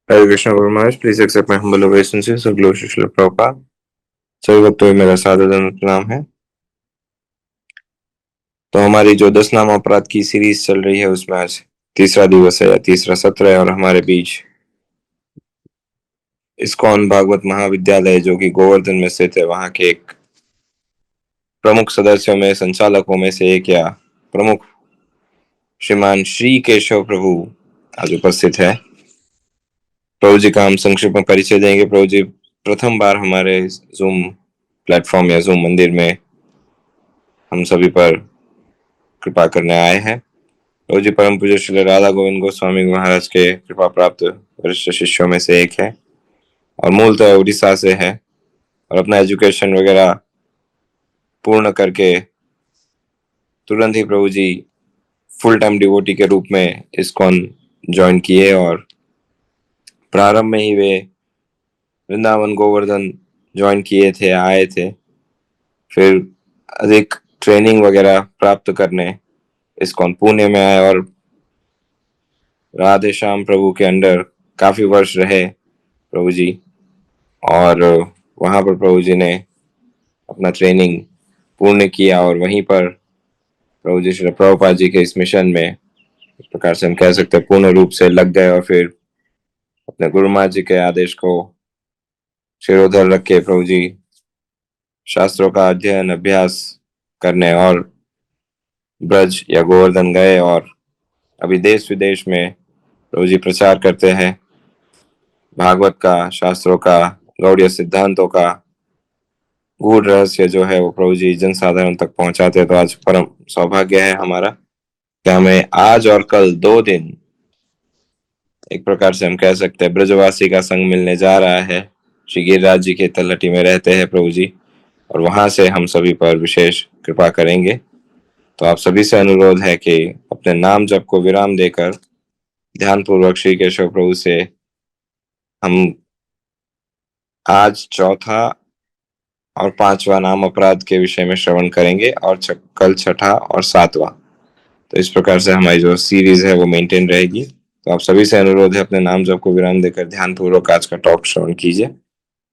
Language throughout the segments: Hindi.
Hare Krishna Guru Maharaj, please accept my humble obeisances और ग्लोरी श्री शिल प्रभुपाद। सभी भक्तों में मेरा सादर प्रणाम है। तो हमारी जो 10 नाम अपराध की सीरीज चल रही है उसमें आज तीसरा दिवस है या तीसरा सत्र है और हमारे बीच इस्कॉन भागवत महाविद्यालय जो कि गोवर्धन में स्थित है वहां के एक प्रमुख सदस्यों में संचालकों में से एक या प्रमुख श्रीमान श्री केशव प्रभु आज उपस्थित है। प्रभु जी का हम संक्षिप्त में परिचय देंगे। प्रभु जी प्रथम बार हमारे जूम प्लेटफॉर्म या जूम मंदिर में हम सभी पर कृपा करने आए हैं। प्रभु जी परम पूज्य श्री राधा गोविंद गोस्वामी महाराज के कृपा प्राप्त वरिष्ठ शिष्यों में से एक है और मूलतः उड़ीसा से है और अपना एजुकेशन वगैरह पूर्ण करके तुरंत ही प्रभु जी फुल टाइम डिवोटी के रूप में इस्कॉन ज्वाइन किए और प्रारंभ में ही वे वृंदावन गोवर्धन ज्वाइन किए थे, आए थे। फिर अधिक ट्रेनिंग वगैरह प्राप्त करने इस्कॉन पुणे में आए और राधे श्याम प्रभु के अंडर काफी वर्ष रहे प्रभु जी और वहां पर प्रभु जी ने अपना ट्रेनिंग पूर्ण किया और वहीं पर प्रभु जी श्री प्रभुपाद जी के इस मिशन में इस प्रकार से हम कह सकते हैं पूर्ण रूप से लग गए और फिर अपने गुरु महाराज जी के आदेश को शिरोधर रख के प्रभु जी शास्त्रों का अध्ययन अभ्यास करने और ब्रज या गोवर्धन गए और अभी देश विदेश में प्रभु जी प्रचार करते हैं भागवत का, शास्त्रों का, गौड़ीय सिद्धांतों का गूढ़ रहस्य जो है वो प्रभु जी जनसाधारण तक पहुंचाते हैं। तो आज परम सौभाग्य है हमारा कि हमें आज और कल 2 दिन एक प्रकार से हम कह सकते हैं ब्रजवासी का संग मिलने जा रहा है। श्री गिरिराज जी के तलहटी में रहते हैं प्रभु जी और वहां से हम सभी पर विशेष कृपा करेंगे। तो आप सभी से अनुरोध है कि अपने नाम जप को विराम देकर ध्यान पूर्वक श्री केशव प्रभु से हम आज चौथा और 5वां नाम अपराध के विषय में श्रवण करेंगे और कल छठा और 7वां। तो इस प्रकार से हमारी जो सीरीज है वो मेंटेन रहेगी। तो आप सभी से अनुरोध है अपने नाम जप को विराम देकर ध्यान पूर्वक आज का टॉक श्रवण कीजिए।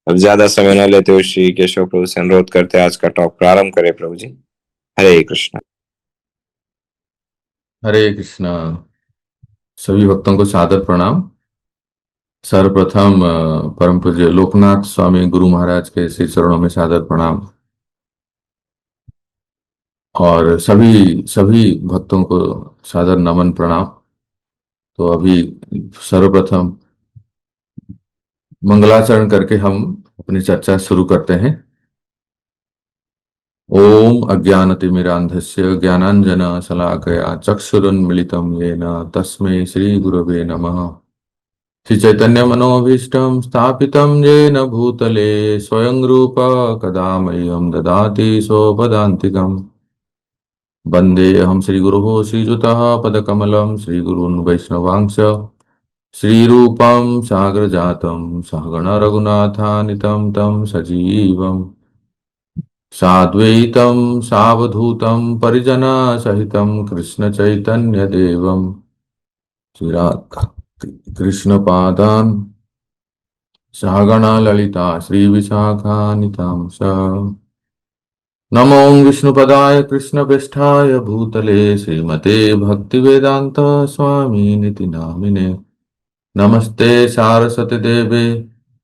अब ज्यादा समय न लेते हुए श्री केशव प्रभु से अनुरोध करते आज का टॉक प्रारंभ करें प्रभु जी। हरे कृष्णा। हरे कृष्णा। सभी भक्तों को सादर प्रणाम। सर्वप्रथम परम पूज्य लोकनाथ स्वामी गुरु महाराज के श्री चरणों में सादर प्रणाम और सभी सभी भक्तों को सादर नमन प्रणाम। तो अभी सर्वप्रथम मंगलाचरण करके हम अपनी चर्चा शुरू करते हैं। ओम अज्ञानतिमिरान्धस्य ज्ञानाञ्जनशलाकया चक्षुरुन्मिलितं येन तस्मै श्रीगुरवे नमः। श्री चैतन्य मनोभीष्टं स्थापितं येन भूतले स्वयं रूप कदा मह्यं ददाति स्वपदान्तिकम्। वन्देऽहं श्रीगुरोः श्रीयुतः पदकमलं श्रीगुरून् वैष्णवांश्च श्रीरूपं साग्रजातं सहगण रघुनाथान्वितं तं सजीवम् साद्वैतं सावधूतं परिजनसहितं कृष्णचैतन्यदेवं कृष्णपादान् सहगणा ललिता श्रीविशाखान्वितांश्च। नमो विष्णुपदाय कृष्णप्रेष्ठाय भूतले श्रीमते भक्तिवेदान्त स्वामिनिति नामिने। नमस्ते सारस्वती देवे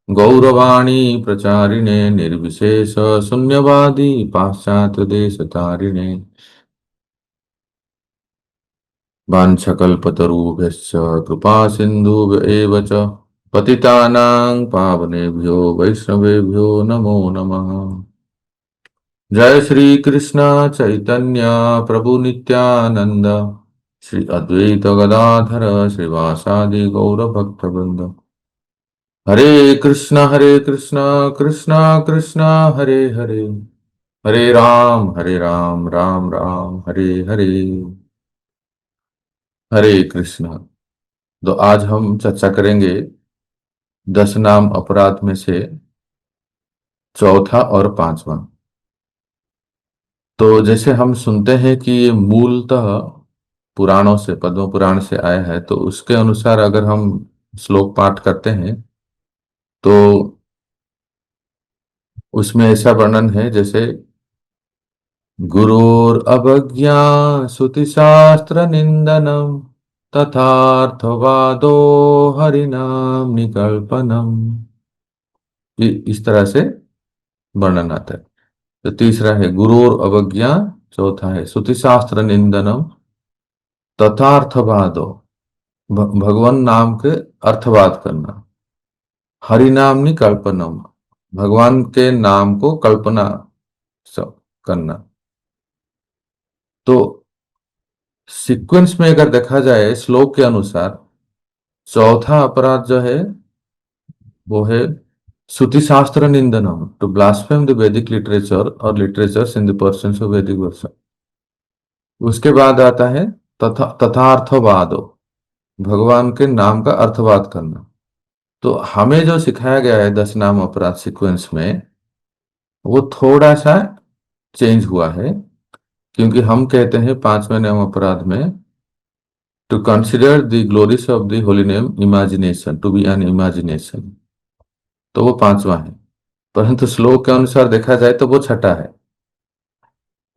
गौरवाणी प्रचारिणे निर्विशेष शून्यवादी पाश्चात्य देशतारिणे। वाञ्छकल्पतरुभ्यश्च कृपा सिन्धुभ्य एव च पतितानां पावनेभ्यो वैष्णवेभ्यो नमो नमः। जय श्री कृष्ण चैतन्य प्रभु नित्यानंद श्री अद्वैत गदाधर श्रीवासादि गौर भक्तवृंद। हरे कृष्ण कृष्ण कृष्ण हरे हरे, हरे राम राम राम हरे हरे। हरे कृष्ण। तो आज हम चर्चा करेंगे 10 नाम अपराध में से चौथा और 5वां। तो जैसे हम सुनते हैं कि ये मूलतः पुराणों से, पद्म पुराण से आया है, तो उसके अनुसार अगर हम श्लोक पाठ करते हैं तो उसमें ऐसा वर्णन है जैसे गुरोरवज्ञा श्रुतिशास्त्र निंदनम तथार्थवादो हरिनाम निकल्पनम। इस तरह से वर्णन आता है। तो तीसरा है गुरोर अवज्ञा, चौथा है श्रुतिशास्त्र निंदनम तथार्थवादो, भगवान नाम के अर्थवाद करना, हरिनामनि कल्पनम, भगवान के नाम को कल्पना करना। तो सीक्वेंस में अगर देखा जाए श्लोक के अनुसार, चौथा अपराध जो है वो है श्रुति शास्त्र निंदनम, टू ब्लास्फेम द वैदिक लिटरेचर और literatures in the persons of वैदिक वर्षन। उसके बाद आता है तथार्थवादो, भगवान के नाम का अर्थवाद करना। तो हमें जो सिखाया गया है 10 नाम अपराध सीक्वेंस में, वो थोड़ा सा चेंज हुआ है, क्योंकि हम कहते हैं 5वें नाम अपराध में to consider the glories of the holy name imagination, to be an imagination, तो वो 5वां है। परंतु श्लोक के अनुसार देखा जाए तो वो छठा है।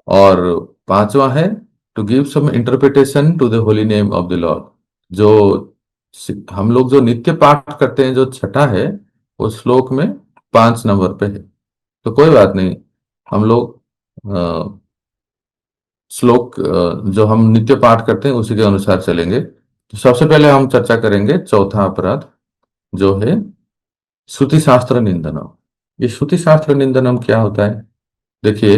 और 5वां है to give some interpretation to the holy name of the Lord. जो हम लोग जो नित्य पाठ करते हैं, जो छठा है, वो श्लोक में 5 नंबर पे है। तो कोई बात नहीं, हम लोग श्लोक जो हम नित्य पाठ करते हैं उसी के अनुसार चलेंगे। तो सबसे पहले हम चर्चा करेंगे चौथा अपराध, जो है श्रुति शास्त्र निंदनम। ये श्रुति शास्त्र निंदनम क्या होता है? देखिए,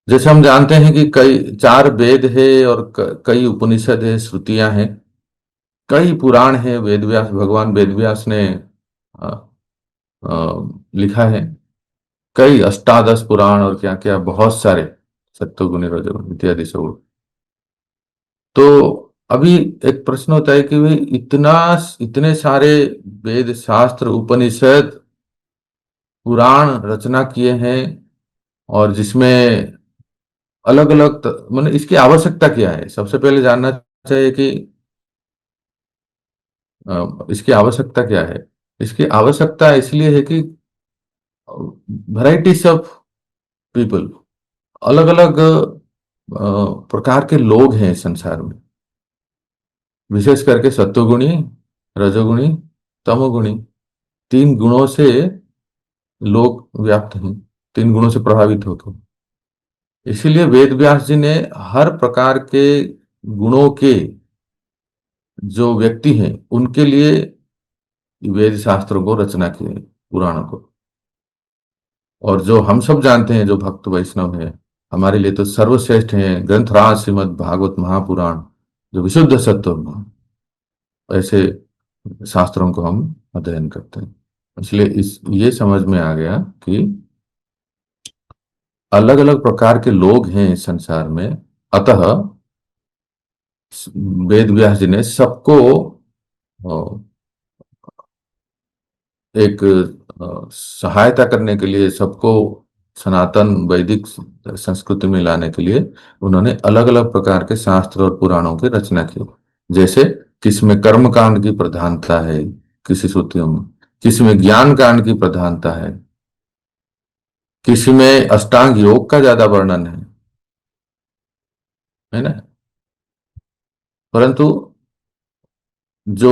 जैसे हम जानते हैं कि कई 4 वेद है और कई उपनिषद है, श्रुतियां हैं, कई पुराण है, वेद व्यास, भगवान वेद व्यास ने अ, लिखा है, कई अष्टादश पुराण और क्या क्या, बहुत सारे, सत्तोगुणी रजोगुणी इत्यादि सब। तो अभी एक प्रश्न होता है कि भाई इतना, इतने सारे वेद शास्त्र उपनिषद पुराण रचना किए हैं, और जिसमें अलग अलग मतलब इसकी आवश्यकता क्या है? सबसे पहले जानना चाहिए कि इसकी आवश्यकता क्या है। इसकी आवश्यकता इसलिए है कि वैरायटीज ऑफ पीपल, अलग अलग प्रकार के लोग हैं संसार में, विशेष करके सत्वगुणी, रजोगुणी, तमोगुणी, 3 गुणों से लोग व्याप्त हैं, 3 गुणों से प्रभावित होकर। इसीलिए वेद व्यास जी ने हर प्रकार के गुणों के जो व्यक्ति हैं उनके लिए वेद शास्त्रों को रचना की है, पुराणों को। और जो हम सब जानते हैं, जो भक्त वैष्णव हैं, हमारे लिए तो सर्वश्रेष्ठ हैं ग्रंथराज श्रीमद् भागवत महापुराण, जो विशुद्ध सत्व में, ऐसे शास्त्रों को हम अध्ययन करते हैं। इसलिए ये समझ में आ गया कि अलग अलग प्रकार के लोग हैं इस संसार में, अतः वेद व्यास जी ने सबको अ, एक सहायता करने के लिए, सबको सनातन वैदिक संस्कृति में लाने के लिए उन्होंने अलग अलग प्रकार के शास्त्र और पुराणों की रचना की। जैसे किसमें कर्म कांड की प्रधानता है, किसी श्रुतियों में, किसमें ज्ञान कांड की प्रधानता है, किसी में अष्टांग योग का ज्यादा वर्णन है ना। परंतु जो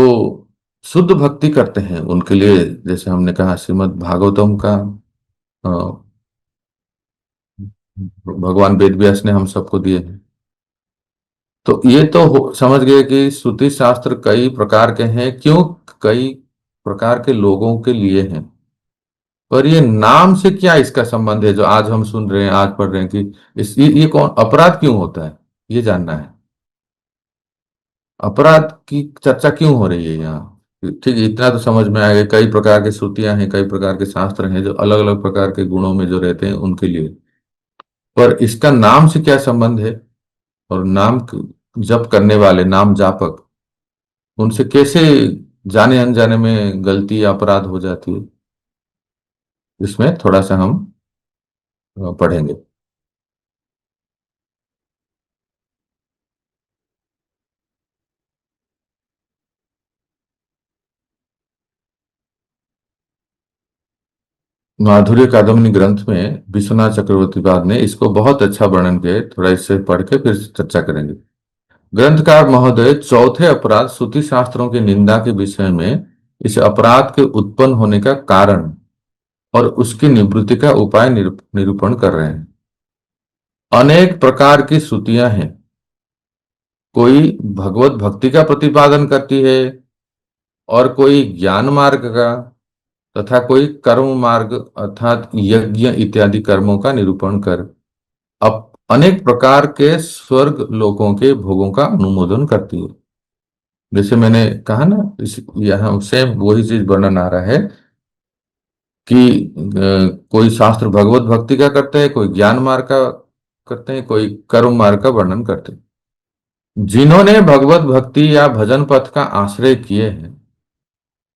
शुद्ध भक्ति करते हैं उनके लिए, जैसे हमने कहा, श्रीमद् भागवतम का अ, भगवान वेद व्यास ने हम सबको दिए हैं। तो ये तो समझ गए कि श्रुति शास्त्र कई प्रकार के हैं, क्यों, कई प्रकार के लोगों के लिए हैं। पर ये नाम से क्या इसका संबंध है, जो आज हम सुन रहे हैं, आज पढ़ रहे हैं कि ये कौन अपराध क्यों होता है, ये जानना है। अपराध की चर्चा क्यों हो रही है यहाँ? ठीक है, इतना तो समझ में आएगा, कई प्रकार की श्रुतियां हैं, कई प्रकार के शास्त्र हैं जो अलग अलग प्रकार के गुणों में जो रहते हैं उनके लिए। पर इसका नाम से क्या संबंध है? और नाम जप करने वाले, नाम जापक, उनसे कैसे जाने अनजाने में गलती या अपराध हो जाती है, इसमें थोड़ा सा हम पढ़ेंगे। माधुर्य कादम्बनी ग्रंथ में विश्वनाथ चक्रवर्ती पाद ने इसको बहुत अच्छा वर्णन किया है। थोड़ा इससे पढ़ के फिर चर्चा करेंगे। ग्रंथकार महोदय चौथे अपराध श्रुति शास्त्रों की निंदा के विषय में इस अपराध के उत्पन्न होने का कारण और उसकी निवृत्ति का उपाय निरूपण कर रहे हैं। अनेक प्रकार की श्रुतियां हैं। कोई भगवत भक्ति का प्रतिपादन करती है और कोई ज्ञान मार्ग का तथा कोई कर्म मार्ग अर्थात यज्ञ इत्यादि कर्मों का निरूपण कर अब अनेक प्रकार के स्वर्ग लोकों के भोगों का अनुमोदन करती है। जैसे मैंने कहा ना, इस यहाँ सेम वही चीज वर्णन आ रहा है कि कोई शास्त्र भगवत भक्ति का करते हैं, कोई ज्ञान मार्ग का करते हैं, कोई कर्म मार्ग का वर्णन करते हैं। जिन्होंने भगवत भक्ति या भजन पथ का आश्रय किए हैं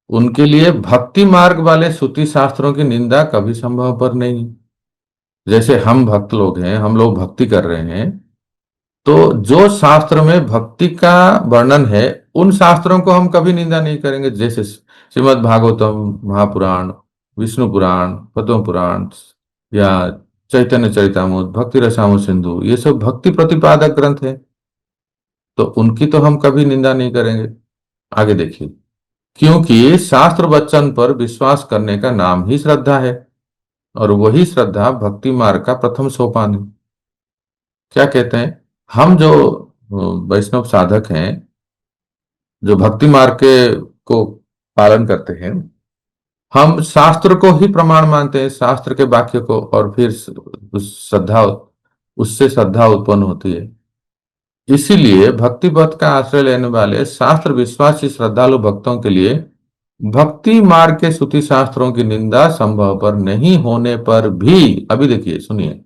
उनके लिए भक्ति मार्ग वाले श्रुति शास्त्रों की निंदा कभी संभव पर नहीं। जैसे हम भक्त लोग हैं, हम लोग भक्ति कर रहे हैं, तो जो शास्त्र में भक्ति का वर्णन है उन शास्त्रों को हम कभी निंदा नहीं करेंगे। जैसे श्रीमद् भागवतम, महापुराण, विष्णु पुराण, पद्म पुराण या चैतन्य चरितामृत, भक्ति रसामृत सिंधु, ये सब भक्ति प्रतिपादक ग्रंथ है, तो उनकी तो हम कभी निंदा नहीं करेंगे। आगे देखिए, क्योंकि शास्त्र वचन पर विश्वास करने का नाम ही श्रद्धा है और वही श्रद्धा भक्ति मार्ग का प्रथम सोपान है। क्या कहते हैं, हम जो वैष्णव साधक हैं, जो भक्ति मार्ग के को पालन करते हैं, हम शास्त्र को ही प्रमाण मानते हैं, शास्त्र के वाक्य को, और फिर उससे श्रद्धा उत्पन्न होती है। इसीलिए भक्ति पथ का आश्रय लेने वाले शास्त्र विश्वासी श्रद्धालु भक्तों के लिए भक्ति मार्ग के श्रुति शास्त्रों की निंदा संभव पर नहीं होने पर भी, अभी देखिए सुनिए,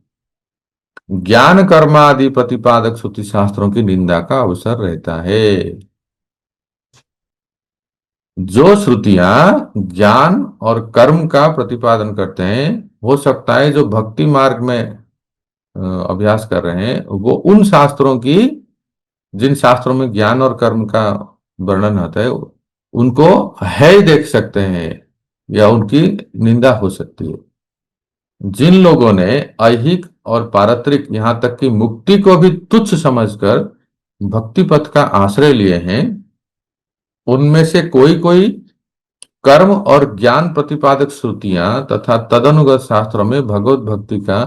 ज्ञान कर्मादि प्रतिपादक श्रुति शास्त्रों की निंदा का अवसर रहता है। जो श्रुतियां ज्ञान और कर्म का प्रतिपादन करते हैं, हो सकता है जो भक्ति मार्ग में अभ्यास कर रहे हैं वो उन शास्त्रों की, जिन शास्त्रों में ज्ञान और कर्म का वर्णन आता है, उनको है ही देख सकते हैं या उनकी निंदा हो सकती है। जिन लोगों ने ऐहिक और पारत्रिक यहां तक कि मुक्ति को भी तुच्छ समझकर भक्ति पथ का आश्रय लिए हैं, उनमें से कोई कोई कर्म और ज्ञान प्रतिपादक श्रुतियां तथा तदनुगत शास्त्रों में भगवत भक्ति का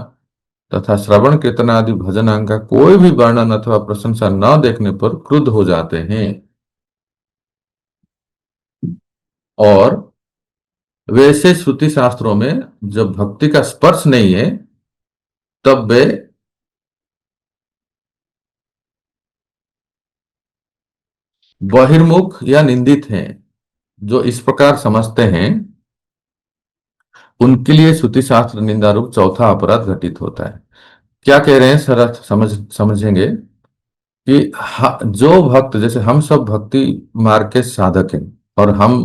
तथा श्रवण कीर्तन आदि भजनांग का कोई भी वर्णन अथवा प्रशंसा न देखने पर क्रुद्ध हो जाते हैं, और वैसे श्रुति शास्त्रों में जब भक्ति का स्पर्श नहीं है तब वे बहिर्मुख या निंदित हैं। जो इस प्रकार समझते हैं उनके लिए श्रुति शास्त्र निंदा रूप चौथा अपराध घटित होता है। क्या कह रहे हैं सर, समझेंगे कि जो भक्त, जैसे हम सब भक्ति मार्ग के साधक हैं और हम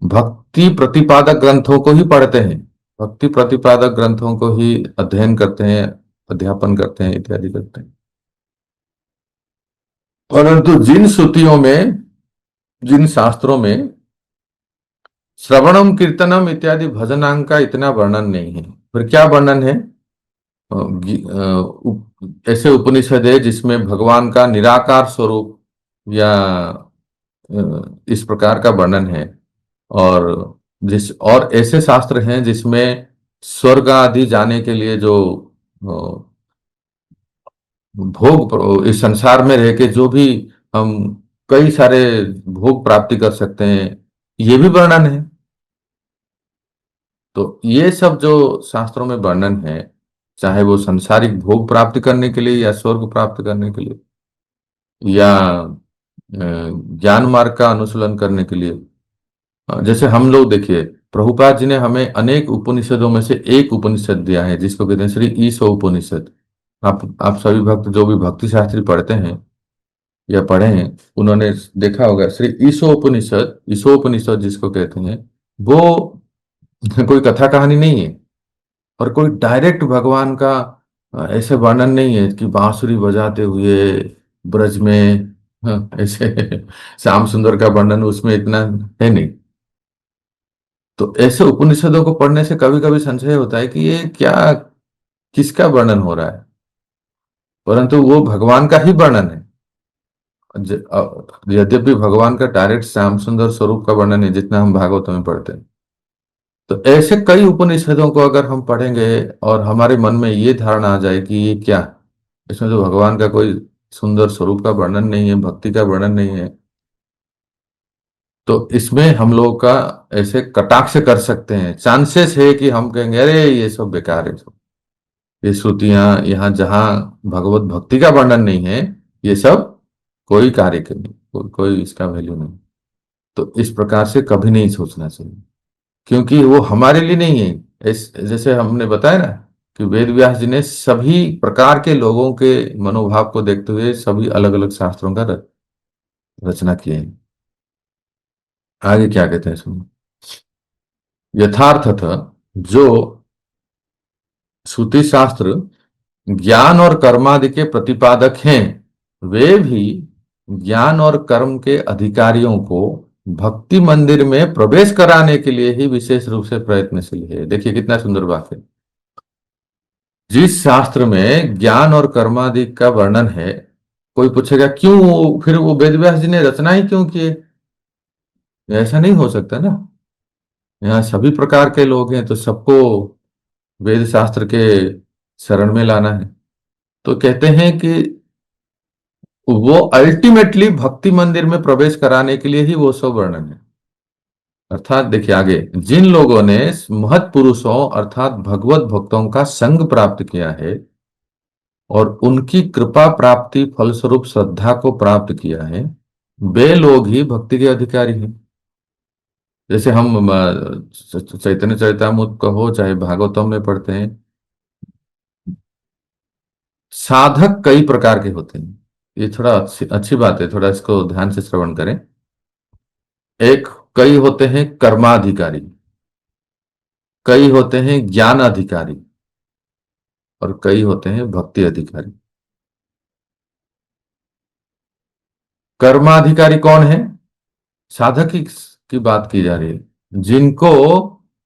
भक्ति प्रतिपादक ग्रंथों को ही पढ़ते हैं, भक्ति प्रतिपादक ग्रंथों को ही अध्ययन करते हैं, अध्यापन करते हैं, इत्यादि करते हैं। परंतु जिन श्रुतियों में, जिन शास्त्रों में श्रवणम कीर्तनम इत्यादि भजनांग का इतना वर्णन नहीं है, फिर क्या वर्णन है, ऐसे उपनिषद है जिसमें भगवान का निराकार स्वरूप या इस प्रकार का वर्णन है, और ऐसे शास्त्र हैं जिसमें स्वर्ग आदि जाने के लिए जो भोग, इस संसार में रह के जो भी हम कई सारे भोग प्राप्ति कर सकते हैं, ये भी वर्णन है। तो ये सब जो शास्त्रों में वर्णन है, चाहे वो संसारिक भोग प्राप्त करने के लिए या स्वर्ग प्राप्त करने के लिए या ज्ञान मार्ग का अनुसरण करने के लिए, जैसे हम लोग देखिए, प्रभुपाद जी ने हमें अनेक उपनिषदों में से एक उपनिषद दिया है जिसको कहते हैं श्री ईशो उपनिषद। आप सभी भक्त जो भी भक्ति शास्त्री पढ़ते हैं या पढ़े हैं, उन्होंने देखा होगा श्री ईशोपनिषद, ईशोपनिषद जिसको कहते हैं, वो कोई कथा कहानी नहीं है और कोई डायरेक्ट भगवान का ऐसे वर्णन नहीं है कि बांसुरी बजाते हुए ब्रज में, ऐसे श्याम सुंदर का वर्णन उसमें इतना है नहीं। तो ऐसे उपनिषदों को पढ़ने से कभी कभी संशय होता है कि ये क्या, किसका वर्णन हो रहा है, परंतु वो भगवान का ही वर्णन है। यद्यपि भगवान का डायरेक्ट श्याम सुंदर स्वरूप का वर्णन है जितना हम भागवत में पढ़ते हैं। तो ऐसे कई उपनिषदों को अगर हम पढ़ेंगे और हमारे मन में ये धारणा आ जाए कि ये क्या, इसमें तो भगवान का कोई सुंदर स्वरूप का वर्णन नहीं है, भक्ति का वर्णन नहीं है, तो इसमें हम लोग का ऐसे कटाक्ष कर सकते हैं। चांसेस है कि हम कहेंगे अरे ये सब बेकार है, सब ये श्रुतियां यहाँ जहाँ भगवत भक्ति का वर्णन नहीं है, ये सब कोई कार्य के नहीं, कोई इसका वैल्यू नहीं। तो इस प्रकार से कभी नहीं सोचना चाहिए, क्योंकि वो हमारे लिए नहीं है। जैसे हमने बताया ना कि वेद व्यास जी ने सभी प्रकार के लोगों के मनोभाव को देखते हुए सभी अलग अलग शास्त्रों का रचना किए हैं। आगे क्या कहते हैं सुनो। यथार्थतः जो श्रुति शास्त्र ज्ञान और कर्मादि के प्रतिपादक हैं, वे भी ज्ञान और कर्म के अधिकारियों को भक्ति मंदिर में प्रवेश कराने के लिए ही विशेष रूप से प्रयत्नशील है। देखिए कितना सुंदर बात है। जिस शास्त्र में ज्ञान और कर्मादि का वर्णन है, कोई पूछेगा क्यों फिर वो वेद व्यास जी ने रचना ही क्यों किए, ऐसा नहीं हो सकता ना। यहाँ सभी प्रकार के लोग हैं तो सबको वेद शास्त्र के शरण में लाना है। तो कहते हैं कि वो अल्टीमेटली भक्ति मंदिर में प्रवेश कराने के लिए ही वो सब वर्णन है। अर्थात देखिए आगे, जिन लोगों ने महत् पुरुषों अर्थात भगवत भक्तों का संग प्राप्त किया है और उनकी कृपा प्राप्ति फलस्वरूप श्रद्धा को प्राप्त किया है, वे लोग ही भक्ति के अधिकारी हैं। जैसे हम चैतन्य चरितामृत कहो चाहे भागवतम में पढ़ते हैं, साधक कई प्रकार के होते हैं। ये थोड़ा अच्छी बात है, थोड़ा इसको ध्यान से श्रवण करें। एक, कई होते हैं कर्माधिकारी, कई होते हैं ज्ञान अधिकारी और कई होते हैं भक्ति अधिकारी। कर्माधिकारी कौन है? साधक की बात की जा रही है, जिनको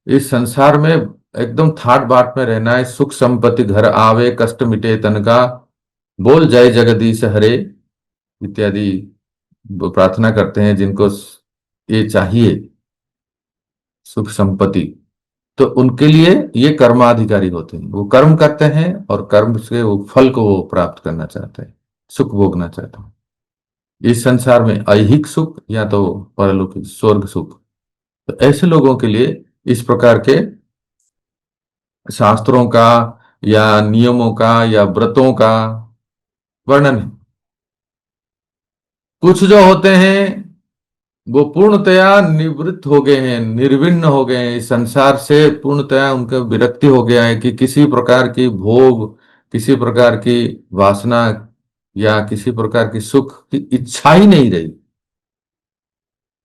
इस संसार में एकदम थाट बाट में रहना है, सुख संपत्ति घर आवे कष्ट मिटे तन का, बोल जय जगदीश हरे इत्यादि वो प्रार्थना करते हैं, जिनको ये चाहिए सुख संपत्ति, तो उनके लिए ये कर्माधिकारी होते हैं। वो कर्म करते हैं और कर्म से वो फल को वो प्राप्त करना चाहते हैं, सुख भोगना चाहते हैं इस संसार में, ऐहिक सुख या तो परलौकिक स्वर्ग सुख। तो ऐसे लोगों के लिए इस प्रकार के शास्त्रों का या नियमों का या व्रतों का वर्णन है। कुछ जो होते हैं वो पूर्णतया निवृत्त हो गए हैं, निर्विण्ण हो गए हैं, इस संसार से पूर्णतया उनका विरक्ति हो गया है कि किसी प्रकार की भोग, किसी प्रकार की वासना या किसी प्रकार की सुख की इच्छा ही नहीं रही।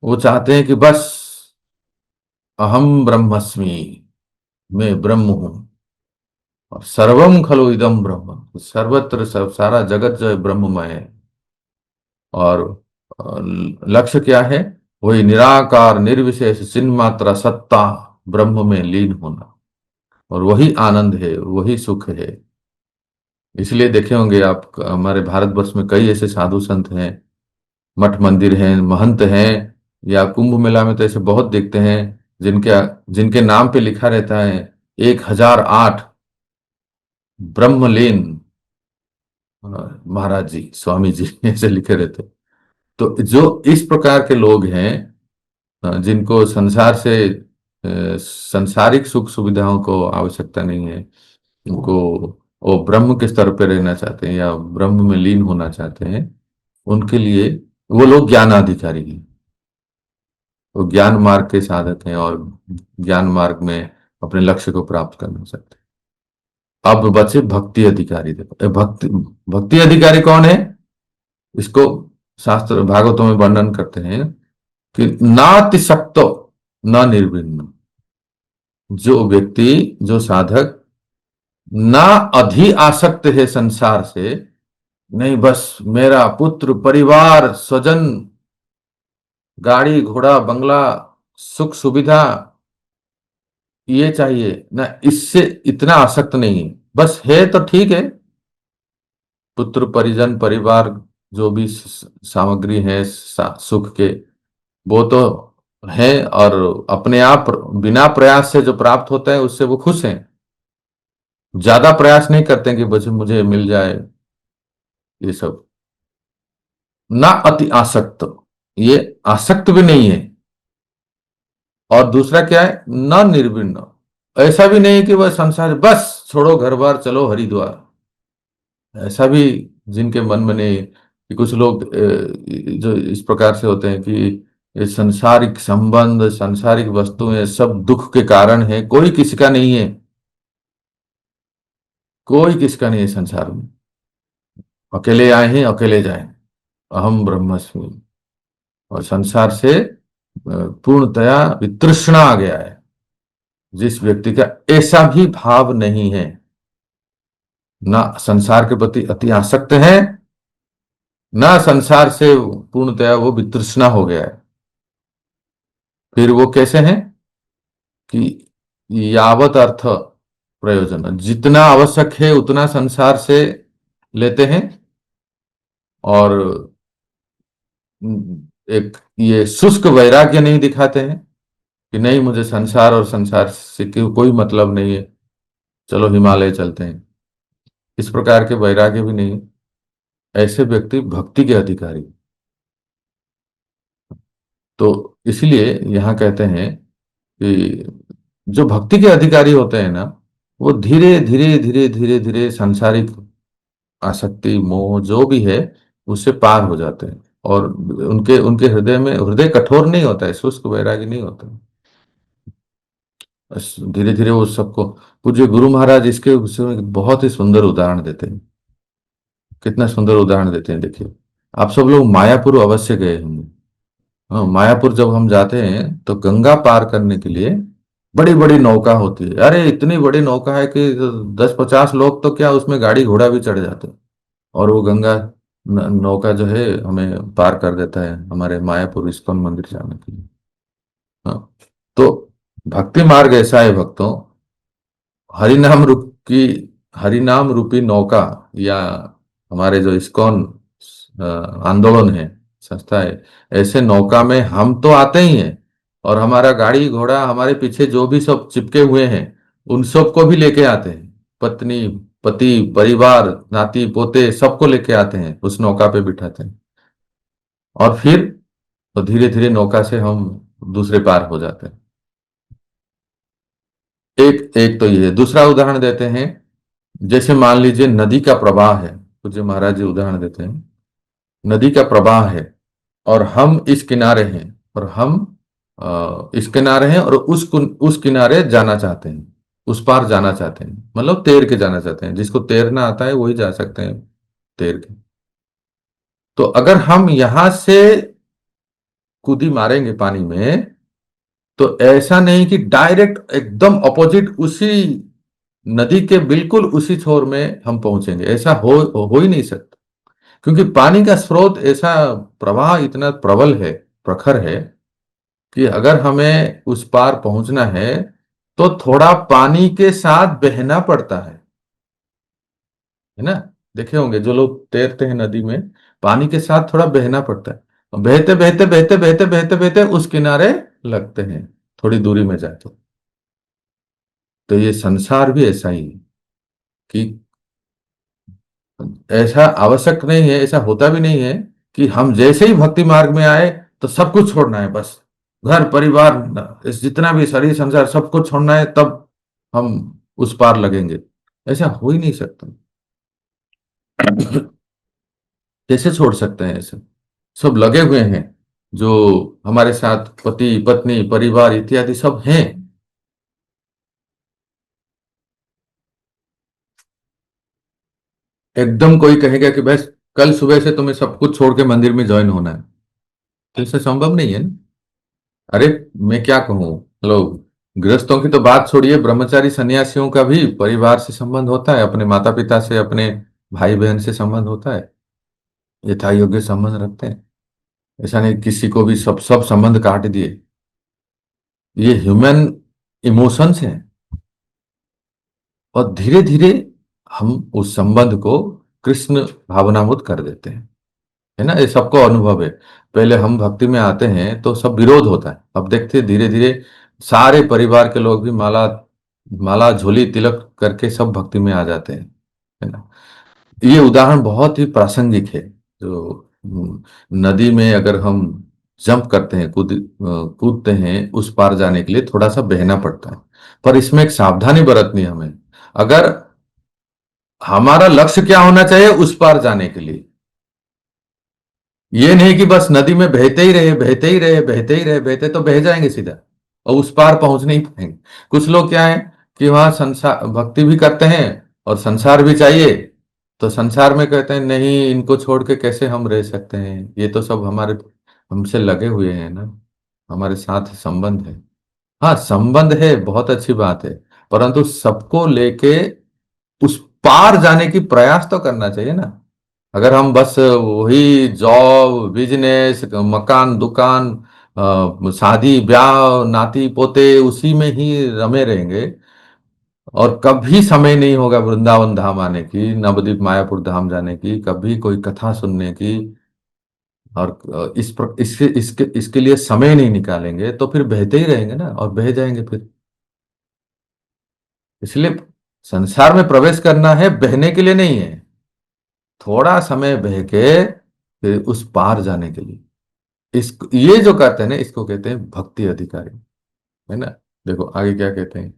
वो चाहते हैं कि बस अहम ब्रह्मस्मि, मैं ब्रह्म हूं और सर्वम खलु इदम ब्रह्म, सर्वत्र सब सारा जगत जो है ब्रह्ममय है। और लक्ष्य क्या है? वही निराकार निर्विशेष चिन्ह मात्रा सत्ता ब्रह्म में लीन होना, और वही आनंद है, वही सुख है। इसलिए देखे होंगे आप, हमारे भारतवर्ष में कई ऐसे साधु संत हैं, मठ मंदिर हैं, महंत हैं, या कुंभ मेला में तो ऐसे बहुत देखते हैं जिनके जिनके नाम पे लिखा रहता है 1008 ब्रह्मलीन महाराज जी, स्वामी जी ऐसे लिखे रहते। तो जो इस प्रकार के लोग हैं, जिनको संसार से संसारिक सुख सुविधाओं को आवश्यकता नहीं है, उनको वो ब्रह्म के स्तर पर रहना चाहते हैं या ब्रह्म में लीन होना चाहते हैं, उनके लिए वो लोग ज्ञानाधिकारी हैं। वो ज्ञान मार्ग के साधक हैं और ज्ञान मार्ग में अपने लक्ष्य को प्राप्त करना चाहते हैं। अब बचे भक्ति अधिकारी। देखो भक्ति भक्ति अधिकारी कौन है? इसको शास्त्र भागवतों में वर्णन करते हैं कि नातिशक्तो न निर्विण्ण, जो व्यक्ति, जो साधक ना अधि आसक्त है संसार से, नहीं बस मेरा पुत्र परिवार स्वजन गाड़ी घोड़ा बंगला सुख सुविधा ये चाहिए ना, इससे इतना आसक्त नहीं है, बस है तो ठीक है। पुत्र परिजन परिवार जो भी सामग्री है सुख के, वो तो है, और अपने आप बिना प्रयास से जो प्राप्त होता है उससे वो खुश हैं। ज्यादा प्रयास नहीं करते हैं कि बस मुझे मिल जाए ये सब। ना अति आसक्त, ये आसक्त भी नहीं है। और दूसरा क्या है, ना निर्विण्ण, ऐसा भी नहीं कि वह संसार बस छोड़ो घर बार चलो हरिद्वार, ऐसा भी जिनके मन में नहीं। कि कुछ लोग जो इस प्रकार से होते हैं कि ये संसारिक संबंध सांसारिक वस्तुएं सब दुख के कारण है, कोई किसी का नहीं है, कोई किसका नहीं है संसार में। अकेले आए हैं अकेले जाए, अहम ब्रह्मस्मि। और संसार से पूर्णतया वितृष्णा आ गया है जिस व्यक्ति का ऐसा भी भाव नहीं है, ना संसार के प्रति अति आसक्त है, ना संसार से पूर्णतया वो वितृष्णा हो गया है। फिर वो कैसे हैं कि यावत अर्थ प्रयोजन, जितना आवश्यक है उतना संसार से लेते हैं। और एक ये शुष्क वैराग्य नहीं दिखाते हैं कि नहीं मुझे संसार और संसार से कोई मतलब नहीं है, चलो हिमालय चलते हैं, इस प्रकार के वैराग्य भी नहीं। ऐसे व्यक्ति भक्ति के अधिकारी। तो इसलिए यहां कहते हैं कि जो भक्ति के अधिकारी होते हैं ना, वो धीरे धीरे धीरे धीरे धीरे सांसारिक आसक्ति मोह जो भी है उससे पार हो जाते हैं। और उनके उनके हृदय में, हृदय कठोर नहीं होता है, शुष्क वैराग्य नहीं होता है। बस धीरे धीरे वो सबको, पूज्य गुरु महाराज इसके विषय में बहुत ही सुंदर उदाहरण देते हैं। कितना सुंदर उदाहरण देते हैं, देखिए। आप सब लोग मायापुर अवश्य गए होंगे। हाँ, मायापुर जब हम जाते हैं तो गंगा पार करने के लिए बड़ी बड़ी नौका होती है। अरे इतनी बड़ी नौका है कि 10-50 लोग तो क्या, उसमें गाड़ी घोड़ा भी चढ़ जाते हैं। और वो गंगा नौका जो है हमें पार कर देता है हमारे मायापुर इस्कॉन मंदिर जाने के लिए। हाँ, तो भक्ति मार्ग ऐसा है भक्तों, हरिनाम रूप की, हरिनाम रूपी नौका, या हमारे जो इस्कॉन आंदोलन है, संस्था है, ऐसे नौका में हम तो आते ही हैं, और हमारा गाड़ी घोड़ा हमारे पीछे जो भी सब चिपके हुए हैं उन सबको भी लेके आते हैं। पत्नी पति परिवार नाती पोते सबको लेके आते हैं, उस नौका पे बिठाते हैं। और फिर तो धीरे धीरे नौका से हम दूसरे पार हो जाते हैं। एक एक तो ये, दूसरा उदाहरण देते हैं। जैसे मान लीजिए नदी का प्रवाह है, पूज्य महाराज जी उदाहरण देते हैं। नदी का प्रवाह है और हम इस किनारे हैं, और हम इस किनारे हैं और उस किनारे जाना चाहते हैं, उस पार जाना चाहते हैं, मतलब तैर के जाना चाहते हैं। जिसको तैरना आता है वही जा सकते हैं तैर के। तो अगर हम यहां से कूदी मारेंगे पानी में, तो ऐसा नहीं कि डायरेक्ट एकदम अपोजिट उसी नदी के बिल्कुल उसी छोर में हम पहुंचेंगे, ऐसा हो ही नहीं सकता। क्योंकि पानी का स्रोत ऐसा, प्रवाह इतना प्रबल है, प्रखर है, कि अगर हमें उस पार पहुंचना है तो थोड़ा पानी के साथ बहना पड़ता है ना। देखे होंगे जो लोग तैरते हैं नदी में, पानी के साथ थोड़ा बहना पड़ता है। बहते बहते बहते बहते बहते बहते उस किनारे लगते हैं, थोड़ी दूरी में जाके। तो ये संसार भी ऐसा ही है कि ऐसा आवश्यक नहीं है, ऐसा होता भी नहीं है कि हम जैसे ही भक्ति मार्ग में आए तो सब कुछ छोड़ना है, बस घर परिवार इस जितना भी शरीर संसार सब कुछ छोड़ना है, तब हम उस पार लगेंगे। ऐसा हो ही नहीं सकता। कैसे छोड़ सकते हैं ऐसे, सब लगे हुए हैं। जो हमारे साथ पति पत्नी परिवार इत्यादि सब हैं। एकदम कोई कहेगा कि बस कल सुबह से तुम्हें सब कुछ छोड़ के मंदिर में ज्वाइन होना है, तो इससे संभव नहीं है ना। अरे मैं क्या कहूँ, लोग गृहस्थों की तो बात छोड़िए, ब्रह्मचारी सन्यासियों का भी परिवार से संबंध होता है, अपने माता पिता से, अपने भाई बहन से संबंध होता है, यथा योग्य संबंध रखते हैं। ऐसा नहीं किसी को भी सब सब संबंध काट दिए। ये ह्यूमन इमोशंस हैं, और धीरे धीरे हम उस संबंध को कृष्ण भावनामूत कर देते हैं, है ना। ये सबको अनुभव है। पहले हम भक्ति में आते हैं तो सब विरोध होता है, अब देखते धीरे धीरे सारे परिवार के लोग भी माला माला झोली तिलक करके सब भक्ति में आ जाते हैं, है ना। ये उदाहरण बहुत ही प्रासंगिक है। जो नदी में अगर हम जंप करते हैं, कूदते हैं, उस पार जाने के लिए थोड़ा सा बहना पड़ता है, पर इसमें एक सावधानी बरतनी है हमें। अगर हमारा लक्ष्य क्या होना चाहिए उस पार जाने के लिए, ये नहीं कि बस नदी में बहते ही रहे, बहते ही रहे, बहते ही रहे, बहते तो बह जाएंगे सीधा और उस पार पहुंच नहीं पाएंगे। कुछ लोग क्या है कि वहां संसार भक्ति भी करते हैं और संसार भी चाहिए, तो संसार में कहते हैं नहीं, इनको छोड़ के कैसे हम रह सकते हैं, ये तो सब हमारे हमसे लगे हुए हैं ना, हमारे साथ संबंध है। हाँ, संबंध है, बहुत अच्छी बात है, परंतु सबको लेके उस पार जाने की प्रयास तो करना चाहिए ना। अगर हम बस वही जॉब, बिजनेस, मकान, दुकान, शादी ब्याह, नाती पोते, उसी में ही रमे रहेंगे और कभी समय नहीं होगा वृंदावन धाम आने की, नवद्वीप मायापुर धाम जाने की, कभी कोई कथा सुनने की, और इसके लिए समय नहीं निकालेंगे, तो फिर बहते ही रहेंगे ना और बह जाएंगे फिर। इसलिए संसार में प्रवेश करना है, बहने के लिए नहीं है, थोड़ा समय बह के फिर उस पार जाने के लिए। इस ये जो कहते हैं ना, इसको कहते हैं भक्ति अधिकारी, है ना। देखो आगे क्या कहते हैं,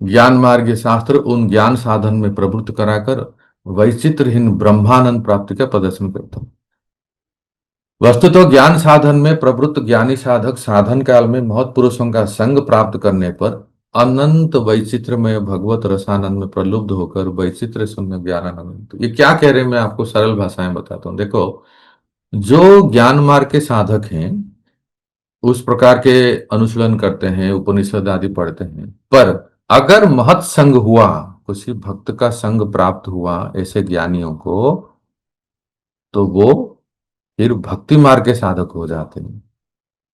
ज्ञान मार्ग शास्त्र उन ज्ञान साधन में प्रवृत्त कराकर वैचित्रहीन ब्रह्मानंद प्राप्ति का प्रदर्शन करता है। वस्तुतः ज्ञान साधन में प्रवृत्त ज्ञानी साधक साधन काल में महत् पुरुषों का संग प्राप्त करने पर अनंत वैचित्रमय भगवत रसानंद में प्रलुब्ध होकर वैचित्र शून्य ज्ञानानंद। ये क्या कह रहे हैं, मैं आपको सरल भाषाएं बताता हूं। देखो, जो ज्ञान मार्ग के साधक हैं उस प्रकार के अनुशीलन करते हैं, उपनिषद आदि पढ़ते हैं, पर अगर महत संग हुआ, किसी भक्त का संग प्राप्त हुआ ऐसे ज्ञानियों को, तो वो फिर भक्ति मार्ग के साधक हो जाते हैं।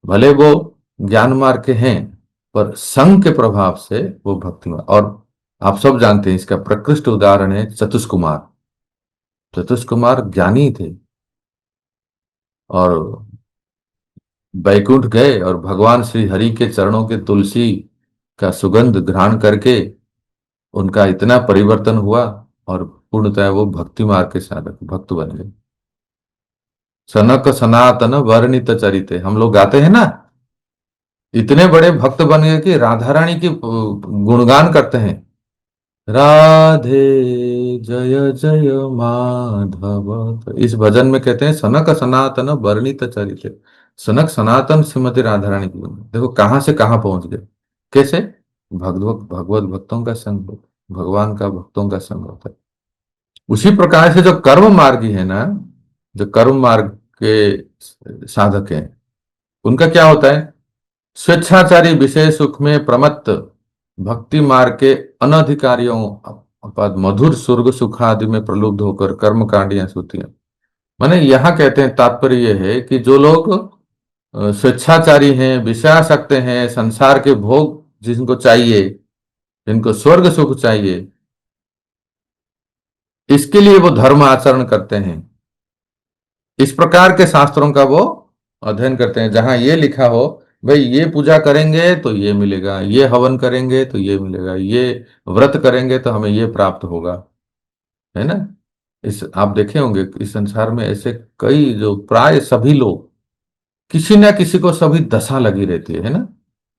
भले वो ज्ञान मार्ग के हैं, पर संग के प्रभाव से वो भक्ति मार्ग। और आप सब जानते हैं, इसका प्रकृष्ट उदाहरण है चतुष्कुमार। चतुष्कुमार ज्ञानी थे और बैकुंठ गए और भगवान श्री हरि के चरणों के तुलसी का सुगंध ग्रहण करके उनका इतना परिवर्तन हुआ और पूर्णतः वो भक्ति मार्ग के साधक भक्त बन गए। सनक सनातन वर्णित चरिते, हम लोग गाते हैं ना, इतने बड़े भक्त बन गए कि राधा रानी की गुणगान करते हैं। राधे जय जय माधव, तो इस भजन में कहते हैं सनक सनातन वर्णित चरित। सनक सनातन श्रीमती राधा रानी की देखो कहां से कहां पहुंच गए, कैसे? भगवत भगवत भक्तों का संग, भगवान का भक्तों का संग होता है। उसी प्रकार से जो कर्म मार्गी है ना, जो कर्म मार्ग के साधक हैं, उनका क्या होता है? स्वेच्छाचारी विषय सुख में प्रमत्त भक्ति मार्ग के अनधिकारियों अपाद मधुर स्वर्ग सुख आदि में प्रलुब्ध होकर कर्म कांडियां सूतियां। माने यहां कहते हैं, तात्पर्य यह है कि जो लोग स्वेच्छाचारी हैं, विषयासक्त हैं, संसार के भोग जिनको चाहिए, जिनको स्वर्ग सुख चाहिए, इसके लिए वो धर्म आचरण करते हैं, इस प्रकार के शास्त्रों का वो अध्ययन करते हैं जहां ये लिखा हो भाई ये पूजा करेंगे तो ये मिलेगा, ये हवन करेंगे तो ये मिलेगा, ये व्रत करेंगे तो हमें ये प्राप्त होगा, है ना। इस आप देखे होंगे इस संसार में ऐसे कई जो प्राय सभी लोग किसी ना किसी को सभी दशा लगी रहती है ना।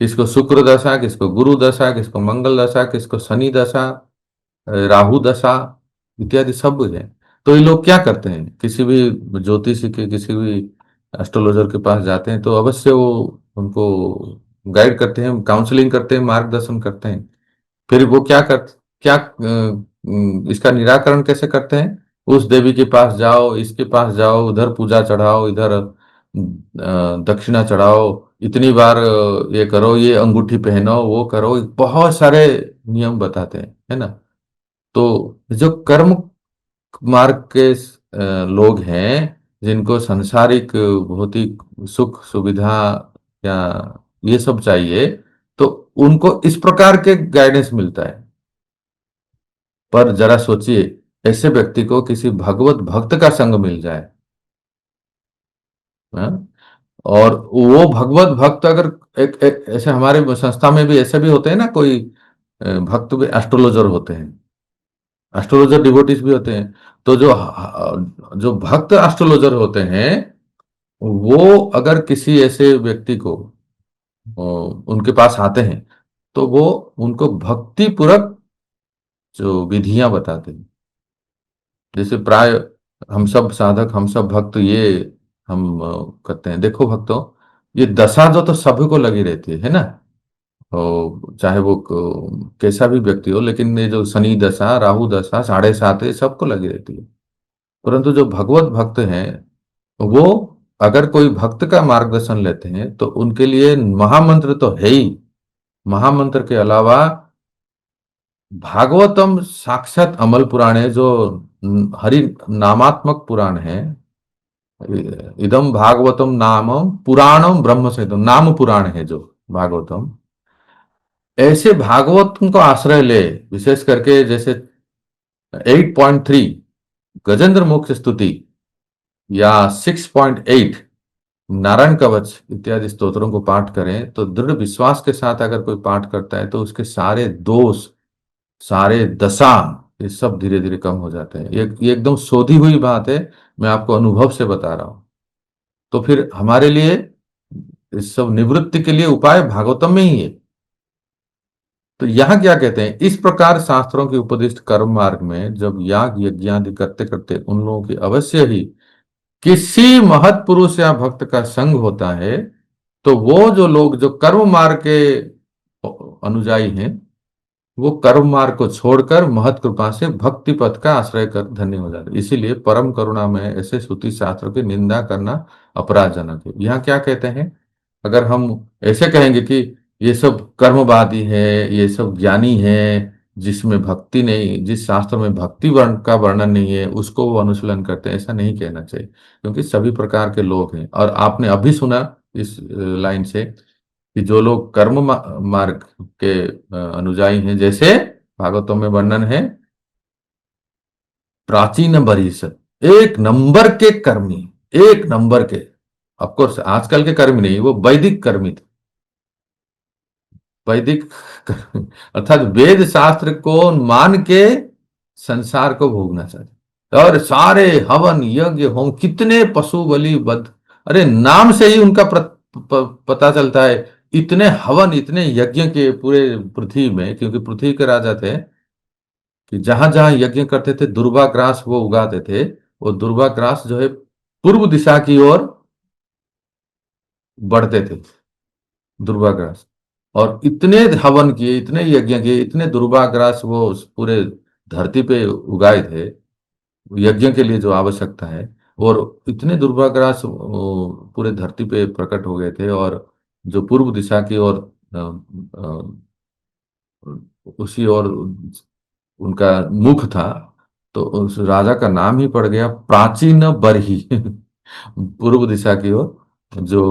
किसको शुक्र दशा, किसको गुरु दशा, किसको मंगल दशा, किसको शनि दशा, राहु दशा इत्यादि सब है। तो ये लोग क्या करते हैं, किसी भी ज्योतिषी के, किसी भी एस्ट्रोलॉजर के पास जाते हैं तो अवश्य वो उनको गाइड करते हैं, काउंसलिंग करते हैं, मार्गदर्शन करते हैं। फिर वो क्या इसका निराकरण कैसे करते हैं? उस देवी के पास जाओ, इसके पास जाओ, उधर पूजा चढ़ाओ, इधर दक्षिणा चढ़ाओ, इतनी बार ये करो, ये अंगूठी पहनो, वो करो, बहुत सारे नियम बताते हैं, है ना। तो जो कर्म मार्ग के लोग हैं, जिनको सांसारिक भौतिक सुख सुविधा या ये सब चाहिए, तो उनको इस प्रकार के गाइडेंस मिलता है। पर जरा सोचिए, ऐसे व्यक्ति को किसी भगवत भक्त का संग मिल जाए, हाँ? और वो भगवत भक्त अगर ऐसे हमारे संस्था में भी ऐसे भी होते हैं ना, कोई भक्त भी एस्ट्रोलॉजर होते हैं, एस्ट्रोलॉजर डिवोटीज भी होते हैं। तो जो भक्त एस्ट्रोलॉजर होते हैं, वो अगर किसी ऐसे व्यक्ति को उनके पास आते हैं, तो वो उनको भक्ति पूर्वक जो विधियां बताते हैं। जैसे प्राय हम सब साधक, हम सब भक्त, ये हम करते हैं। देखो भक्तों, ये दशा जो तो सभी को लगी रहती है ना, चाहे वो कैसा भी व्यक्ति हो, लेकिन ये जो शनि दशा, राहु दशा, 7.5 ये सबको लगी रहती है। परंतु जो भगवत भक्त हैं, वो अगर कोई भक्त का मार्गदर्शन लेते हैं तो उनके लिए महामंत्र तो है ही। महामंत्र के अलावा भागवतम साक्षात अमल पुराण है, जो हरि नामात्मक पुराण है। इदम भागवतम नाम पुराणम ब्रह्म संहितम, नाम पुराण है जो भागवतम। ऐसे भागवत को आश्रय ले, विशेष करके जैसे 8.3 गजेंद्र मोक्ष स्तुति या 6.8 नारायण कवच इत्यादि स्तोत्रों को पाठ करें, तो दृढ़ विश्वास के साथ अगर कोई पाठ करता है तो उसके सारे दोष, सारे दशा, ये सब धीरे धीरे कम हो जाते हैं। ये एकदम शोधी हुई बात है, मैं आपको अनुभव से बता रहा हूं। तो फिर हमारे लिए इस सब निवृत्ति के लिए उपाय भागवतम में ही है। तो यहां क्या कहते हैं, इस प्रकार शास्त्रों की उपदिष्ट कर्म मार्ग में जब याग यज्ञ आदि करते करते उन लोगों की अवश्य ही किसी महत पुरुष या भक्त का संग होता है, तो वो जो लोग जो कर्म मार्ग के अनुयायी हैं, वो कर्म मार्ग को छोड़कर महत कृपा से भक्ति पथ का आश्रय कर धन्य हो जाते हैं। इसीलिए परम करुणा में ऐसे श्रुति शास्त्रों की निंदा करना अपराधजनक है। यहाँ क्या कहते हैं, अगर हम ऐसे कहेंगे कि ये सब कर्मवादी है, ये सब ज्ञानी है, जिसमें भक्ति नहीं, जिस शास्त्र में भक्ति वर्ण का वर्णन नहीं है, उसको वो अनुशीलन करते हैं, ऐसा नहीं कहना चाहिए। क्योंकि सभी प्रकार के लोग हैं। और आपने अभी सुना इस लाइन से कि जो लोग कर्म मार्ग के अनुयायी हैं, जैसे भागवतों में वर्णन है, प्राचीन बरिस, एक नंबर के कर्मी, एक नंबर के, ऑफकोर्स आजकल के कर्मी नहीं, वो वैदिक कर्मी थे। वैदिक अर्थात वेद शास्त्र को मान के संसार को भोगना चाहते, और सारे हवन यज्ञ होम, कितने पशु बलि बध, अरे नाम से ही उनका पता चलता है। इतने हवन, इतने यज्ञ के पूरे पृथ्वी में, क्योंकि पृथ्वी के राजा थे, कि जहां जहां यज्ञ करते थे दुर्वा ग्रास वो उगाते थे। वो दुर्वा ग्रास जो है पूर्व दिशा की ओर बढ़ते थे, दुर्वाग्रास। और इतने हवन किए, इतने यज्ञ किए, इतने दुर्वाग्रास वो उस पूरे धरती पे उगाए थे, यज्ञ के लिए जो आवश्यकता है। और इतने दुर्वाग्रास पूरे धरती पे प्रकट हो गए थे, और जो पूर्व दिशा की ओर उसी ओर उनका मुख था, तो उस राजा का नाम ही पड़ गया प्राचीन बरही पूर्व दिशा की ओर जो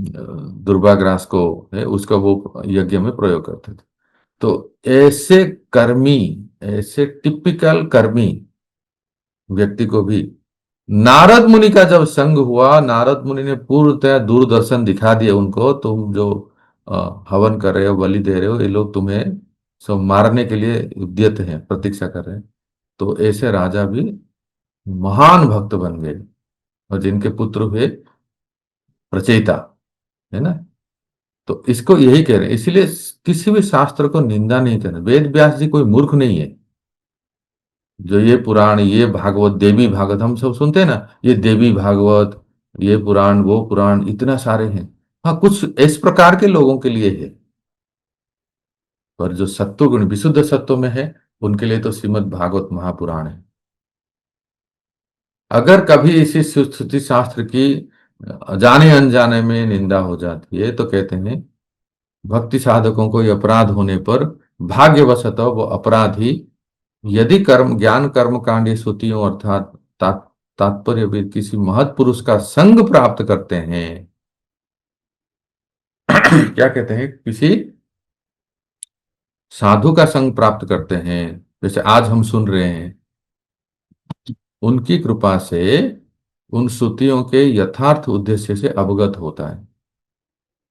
दुर्वाग्रास को है, उसका वो यज्ञ में प्रयोग करते थे। तो ऐसे कर्मी, ऐसे टिपिकल कर्मी व्यक्ति को भी नारद मुनि का जब संग हुआ, नारद मुनि ने पूर्णतः दूरदर्शन दिखा दिया उनको, तुम जो हवन कर रहे हो, बलि दे रहे हो, ये लोग तुम्हें सब मारने के लिए उद्यत हैं, प्रतीक्षा कर रहे हैं। तो ऐसे राजा भी महान भक्त बन गए, और जिनके पुत्र हुए प्रचेता, है ना। तो इसको यही कह रहे हैं। इसीलिए किसी भी शास्त्र को निंदा नहीं करना। वेद व्यास जी कोई मूर्ख नहीं है। जो ये पुराण, ये भागवत, देवी भागवत हम सब सुनते हैं ना, ये देवी भागवत, ये पुराण, वो पुराण, इतना सारे हैं। हाँ, कुछ इस प्रकार के लोगों के लिए है, पर जो सत्व गुण विशुद्ध सत्व में है, उनके लिए तो श्रीमद् भागवत महापुराण है। अगर कभी इसी श्रुति शास्त्र की जाने अनजाने में निंदा हो जाती है, तो कहते हैं भक्ति साधकों को ये अपराध होने पर भाग्यवशतः वो अपराधी, यदि कर्म ज्ञान कर्म कांड श्रुतियों अर्थात तात्पर्य भी किसी महत पुरुष का संग प्राप्त करते हैं क्या कहते हैं, किसी साधु का संग प्राप्त करते हैं, जैसे आज हम सुन रहे हैं, उनकी कृपा से उन श्रुतियों के यथार्थ उद्देश्य से अवगत होता है।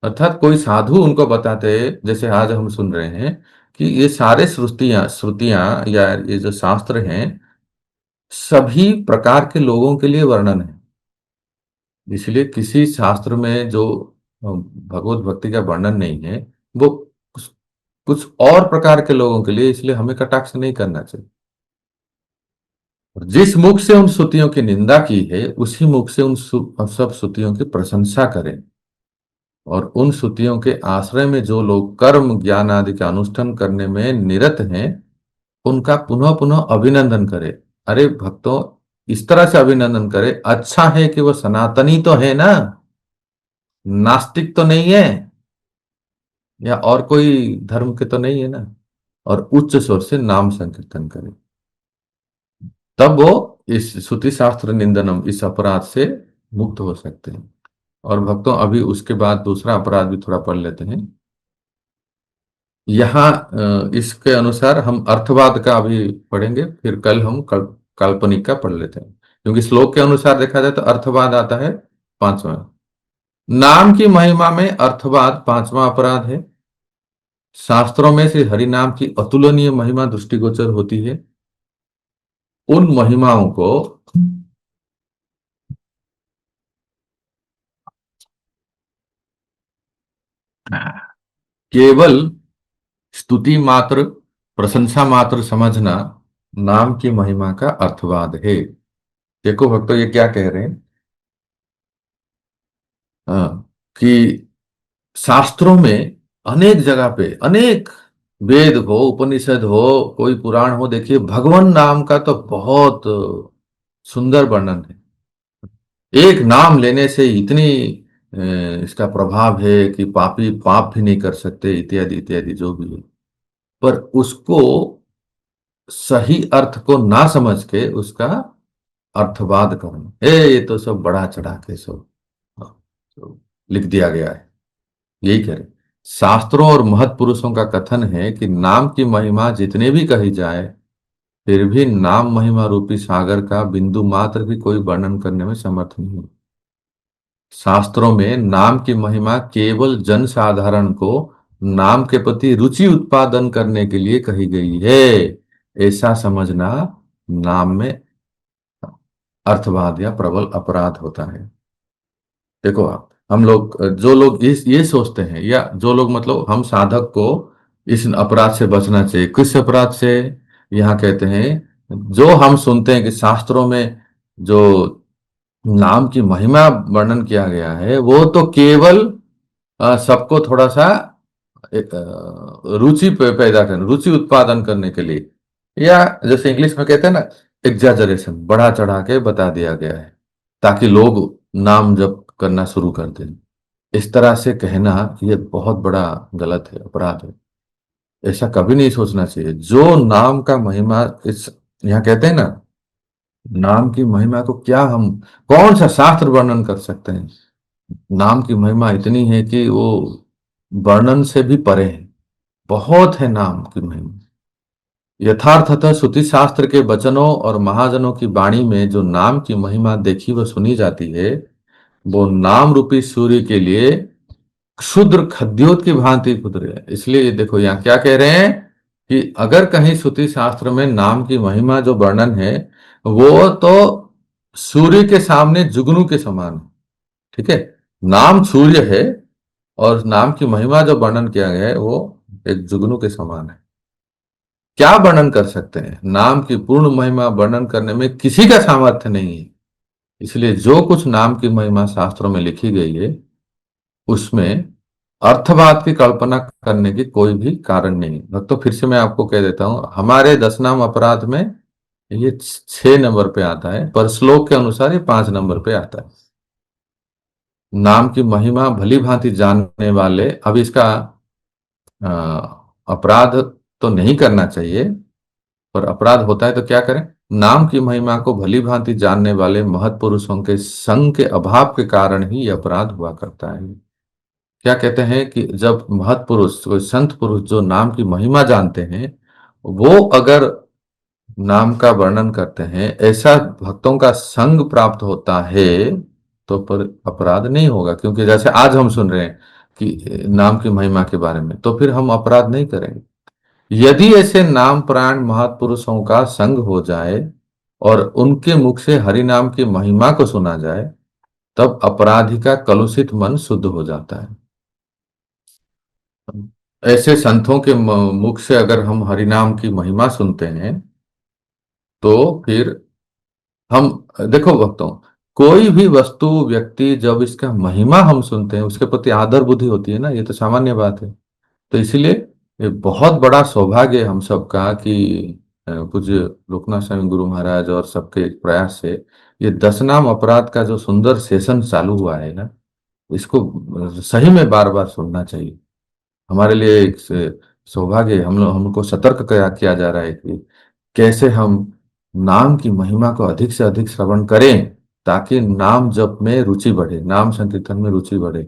अर्थात कोई साधु उनको बताते हैं, जैसे आज हम सुन रहे हैं कि ये सारे श्रुतियां श्रुतियां या ये जो शास्त्र हैं, सभी प्रकार के लोगों के लिए वर्णन है। इसलिए किसी शास्त्र में जो भगवत भक्ति का वर्णन नहीं है, वो कुछ कुछ और प्रकार के लोगों के लिए, इसलिए हमें कटाक्ष नहीं करना चाहिए। और जिस मुख से उन श्रुतियों की निंदा की है, उसी मुख से उन सब श्रुतियों की प्रशंसा करें। और उन श्रुतियों के आश्रय में जो लोग कर्म ज्ञान आदि का अनुष्ठान करने में निरत हैं, उनका पुनः पुनः अभिनंदन करें। अरे भक्तों, इस तरह से अभिनंदन करें, अच्छा है कि वो सनातनी तो है ना, नास्तिक तो नहीं है, या और कोई धर्म के तो नहीं है ना। और उच्च स्वर से नाम संकीर्तन करें, तब वो इस श्रुति शास्त्र निंदनम, इस अपराध से मुक्त हो सकते हैं। और भक्तों, अभी उसके बाद दूसरा अपराध भी थोड़ा पढ़ लेते हैं। यहाँ इसके अनुसार हम अर्थवाद का अभी पढ़ेंगे, फिर कल हम काल्पनिक का पढ़ लेते हैं, क्योंकि श्लोक के अनुसार देखा जाए तो अर्थवाद आता है पांचवा। नाम की महिमा में अर्थवाद पांचवा अपराध है। शास्त्रों में से हरि नाम की अतुलनीय महिमा दृष्टिगोचर होती है। उन महिमाओं को केवल स्तुति मात्र, प्रशंसा मात्र समझना नाम की महिमा का अर्थवाद है। देखो भक्तों, ये क्या कह रहे हैं, कि शास्त्रों में अनेक जगह पे, अनेक वेद हो, उपनिषद हो, कोई पुराण हो, देखिए भगवान नाम का तो बहुत सुंदर वर्णन है। एक नाम लेने से इतनी इसका प्रभाव है कि पापी पाप भी नहीं कर सकते, इत्यादि इत्यादि जो भी है। पर उसको सही अर्थ को ना समझ के उसका अर्थवाद करना, ये तो सब बढ़ा चढ़ा के सब तो लिख दिया गया है। यही करें। शास्त्रों और महत् पुरुषों का कथन है कि नाम की महिमा जितने भी कही जाए, फिर भी नाम महिमा रूपी सागर का बिंदु मात्र भी कोई वर्णन करने में समर्थ नहीं है। शास्त्रों में नाम की महिमा केवल जन साधारण को नाम के प्रति रुचि उत्पादन करने के लिए कही गई है, ऐसा समझना नाम में अर्थवाद या प्रबल अपराध होता है। देखो आप, हम लोग जो लोग ये सोचते हैं, या जो लोग मतलब हम साधक को इस अपराध से बचना चाहिए। किस अपराध से? यहाँ कहते हैं जो हम सुनते हैं कि शास्त्रों में जो नाम की महिमा वर्णन किया गया है, वो तो केवल सबको थोड़ा सा रुचि पैदा करने, रुचि उत्पादन करने के लिए, या जैसे इंग्लिश में कहते हैं ना, एग्जैजरेशन, बढ़ा चढ़ा के बता दिया गया है ताकि लोग नाम जप करना शुरू कर दें। इस तरह से कहना ये बहुत बड़ा गलत है, अपराध है। ऐसा कभी नहीं सोचना चाहिए। जो नाम का महिमा, इस यहाँ कहते हैं ना, नाम की महिमा को क्या हम, कौन सा शास्त्र वर्णन कर सकते हैं? नाम की महिमा इतनी है कि वो वर्णन से भी परे है, बहुत है नाम की महिमा। यथार्थतः श्रुति शास्त्र के वचनों और महाजनों की वाणी में जो नाम की महिमा देखी व सुनी जाती है, वो नाम रूपी सूर्य के लिए क्षुद्र खद्योत की भांति क्षुद्र है। इसलिए देखो यहाँ क्या कह रहे हैं कि अगर कहीं श्रुति शास्त्र में नाम की महिमा जो वर्णन है, वो तो सूर्य के सामने जुगनू के समान है। ठीक है, नाम सूर्य है और नाम की महिमा जो वर्णन किया गया है वो एक जुगनू के समान है। क्या वर्णन कर सकते हैं? नाम की पूर्ण महिमा वर्णन करने में किसी का सामर्थ्य नहीं है। इसलिए जो कुछ नाम की महिमा शास्त्रों में लिखी गई है, उसमें अर्थवाद की कल्पना करने की कोई भी कारण नहीं। तो फिर से मैं आपको कह देता हूं, हमारे 10 नाम अपराध में ये 6 नंबर पे आता है, पर श्लोक के अनुसार ये 5 नंबर पे आता है। नाम की महिमा भली भांति जानने वाले, अब इसका अपराध तो नहीं करना चाहिए, पर अपराध होता है तो क्या करें? नाम की महिमा को भली भांति जानने वाले महत् पुरुषों के संग के अभाव के कारण ही यह अपराध हुआ करता है। क्या कहते हैं कि जब महत्पुरुष, कोई संत पुरुष जो नाम की महिमा जानते हैं, वो अगर नाम का वर्णन करते हैं, ऐसा भक्तों का संग प्राप्त होता है, तो पर अपराध नहीं होगा। क्योंकि जैसे आज हम सुन रहे हैं कि नाम की महिमा के बारे में, तो फिर हम अपराध नहीं करेंगे। यदि ऐसे नाम प्राण महापुरुषों का संग हो जाए और उनके मुख से हरि नाम की महिमा को सुना जाए, तब अपराधी का कलुषित मन शुद्ध हो जाता है। ऐसे संतों के मुख से अगर हम हरि नाम की महिमा सुनते हैं, तो फिर हम, देखो भक्तों, कोई भी वस्तु व्यक्ति जब इसका महिमा हम सुनते हैं, उसके प्रति आदर बुद्धि होती है ना, ये तो सामान्य बात है। तो इसलिए ये बहुत बड़ा सौभाग्य है हम सबका कि पूज्य लोकनाथ स्वामी गुरु महाराज और सबके प्रयास से ये 10 नाम अपराध का जो सुंदर सेशन चालू हुआ है ना, इसको सही में बार बार सुनना चाहिए। हमारे लिए एक सौभाग्य है। हम लोग, हमको सतर्क किया जा रहा है कि कैसे हम नाम की महिमा को अधिक से अधिक श्रवण करें, ताकि नाम जप में रुचि बढ़े, नाम संकीर्तन में रुचि बढ़े।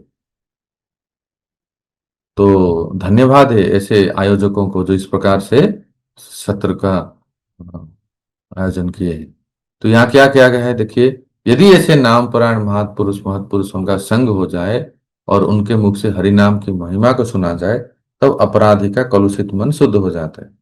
तो धन्यवाद है ऐसे आयोजकों को जो इस प्रकार से सत्र का आयोजन किए हैं। तो यहाँ क्या किया गया है, देखिए, यदि ऐसे नाम पुराण महत्पुरुषों का संग हो जाए और उनके मुख से हरि नाम की महिमा को सुना जाए, तब अपराधी का कलुषित मन शुद्ध हो जाता है।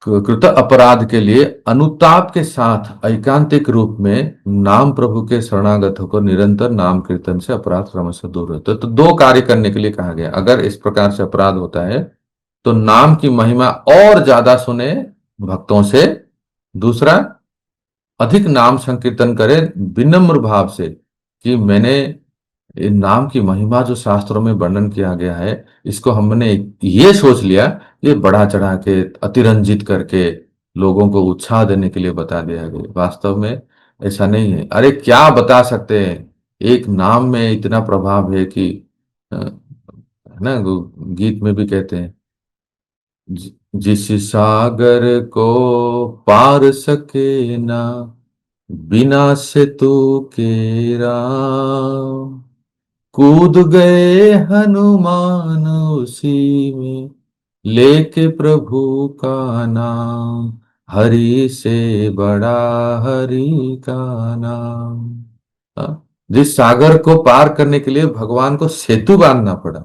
कृत अपराध के लिए अनुताप के साथ एकांतिक रूप में नाम प्रभु के शरणागत होकर निरंतर नाम कीर्तन से अपराध क्रमशः दूर होते। तो 2 कार्य करने के लिए कहा गया। अगर इस प्रकार से अपराध होता है, तो नाम की महिमा और ज्यादा सुने भक्तों से। दूसरा, अधिक नाम संकीर्तन करें विनम्र भाव से कि मैंने ये नाम की महिमा जो शास्त्रों में वर्णन किया गया है, इसको हमने ये सोच लिया, ये बढ़ा चढ़ा के अतिरंजित करके लोगों को उत्साह देने के लिए बता दिया गया। वास्तव में ऐसा नहीं है। अरे क्या बता सकते हैं, एक नाम में इतना प्रभाव है कि है ना, गीत में भी कहते हैं, जिस सागर को पार सके ना, बिना से तू के राम, कूद गए हनुमान उसी में, लेके प्रभु का नाम, हरि से बड़ा हरि का नाम। हाँ? जिस सागर को पार करने के लिए भगवान को सेतु बांधना पड़ा,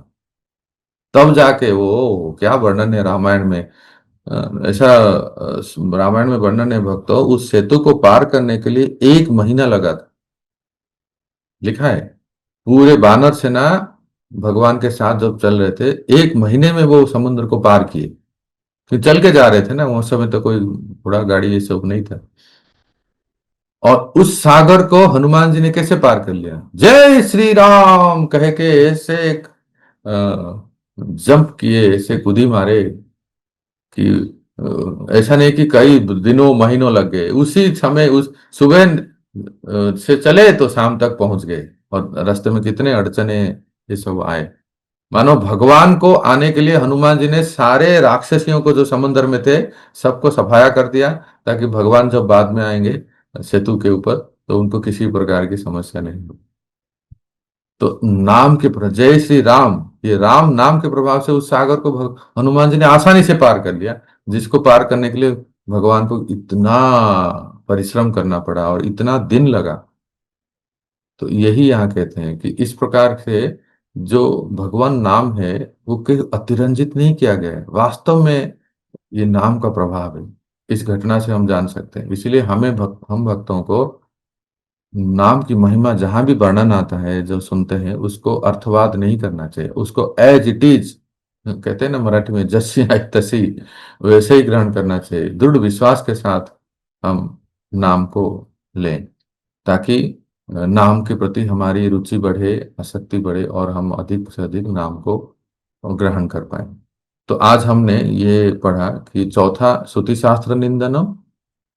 तब जाके वो क्या वर्णन है रामायण में। ऐसा रामायण में वर्णन है भक्तों, उस सेतु को पार करने के लिए 1 महीना लगा था, लिखा है। पूरे वानर सेना भगवान के साथ जब चल रहे थे, 1 महीने में वो समुद्र को पार किए। फिर चल के जा रहे थे ना, उस समय तो कोई घोड़ा गाड़ी ये सब नहीं था। और उस सागर को हनुमान जी ने कैसे पार कर लिया, जय श्री राम कह के ऐसे एक जंप किए, ऐसे कूदी मारे कि ऐसा नहीं कि कई दिनों महीनों लग गए। उसी समय, उस सुबह से चले तो शाम तक पहुंच गए। और रास्ते में कितने अड़चने ये सब आए। मानो भगवान को आने के लिए हनुमान जी ने सारे राक्षसियों को जो समुद्र में थे, सबको सफाया कर दिया, ताकि भगवान जब बाद में आएंगे सेतु के ऊपर, तो उनको किसी प्रकार की समस्या नहीं हो। तो नाम के जय श्री राम, ये राम नाम के प्रभाव से उस सागर को हनुमान जी ने आसानी से पार कर लिया, जिसको पार करने के लिए भगवान को इतना परिश्रम करना पड़ा और इतना दिन लगा। तो यही यहाँ कहते हैं कि इस प्रकार से जो भगवान नाम है, वो कहीं अतिरंजित नहीं किया गया है। वास्तव में ये नाम का प्रभाव है। इस घटना से हम जान सकते हैं। इसलिए हम भक्तों को नाम की महिमा जहां भी वर्णन आता है, जो सुनते हैं, उसको अर्थवाद नहीं करना चाहिए। उसको एज इट इज, कहते हैं ना मराठी में, जैसी है तैसी, वैसे ही ग्रहण करना चाहिए। दृढ़ विश्वास के साथ हम नाम को लें, ताकि नाम के प्रति हमारी रुचि बढ़े, आसक्ति बढ़े और हम अधिक से अधिक नाम को ग्रहण कर पाए। तो आज हमने ये पढ़ा कि चौथा श्रुति शास्त्र निंदनम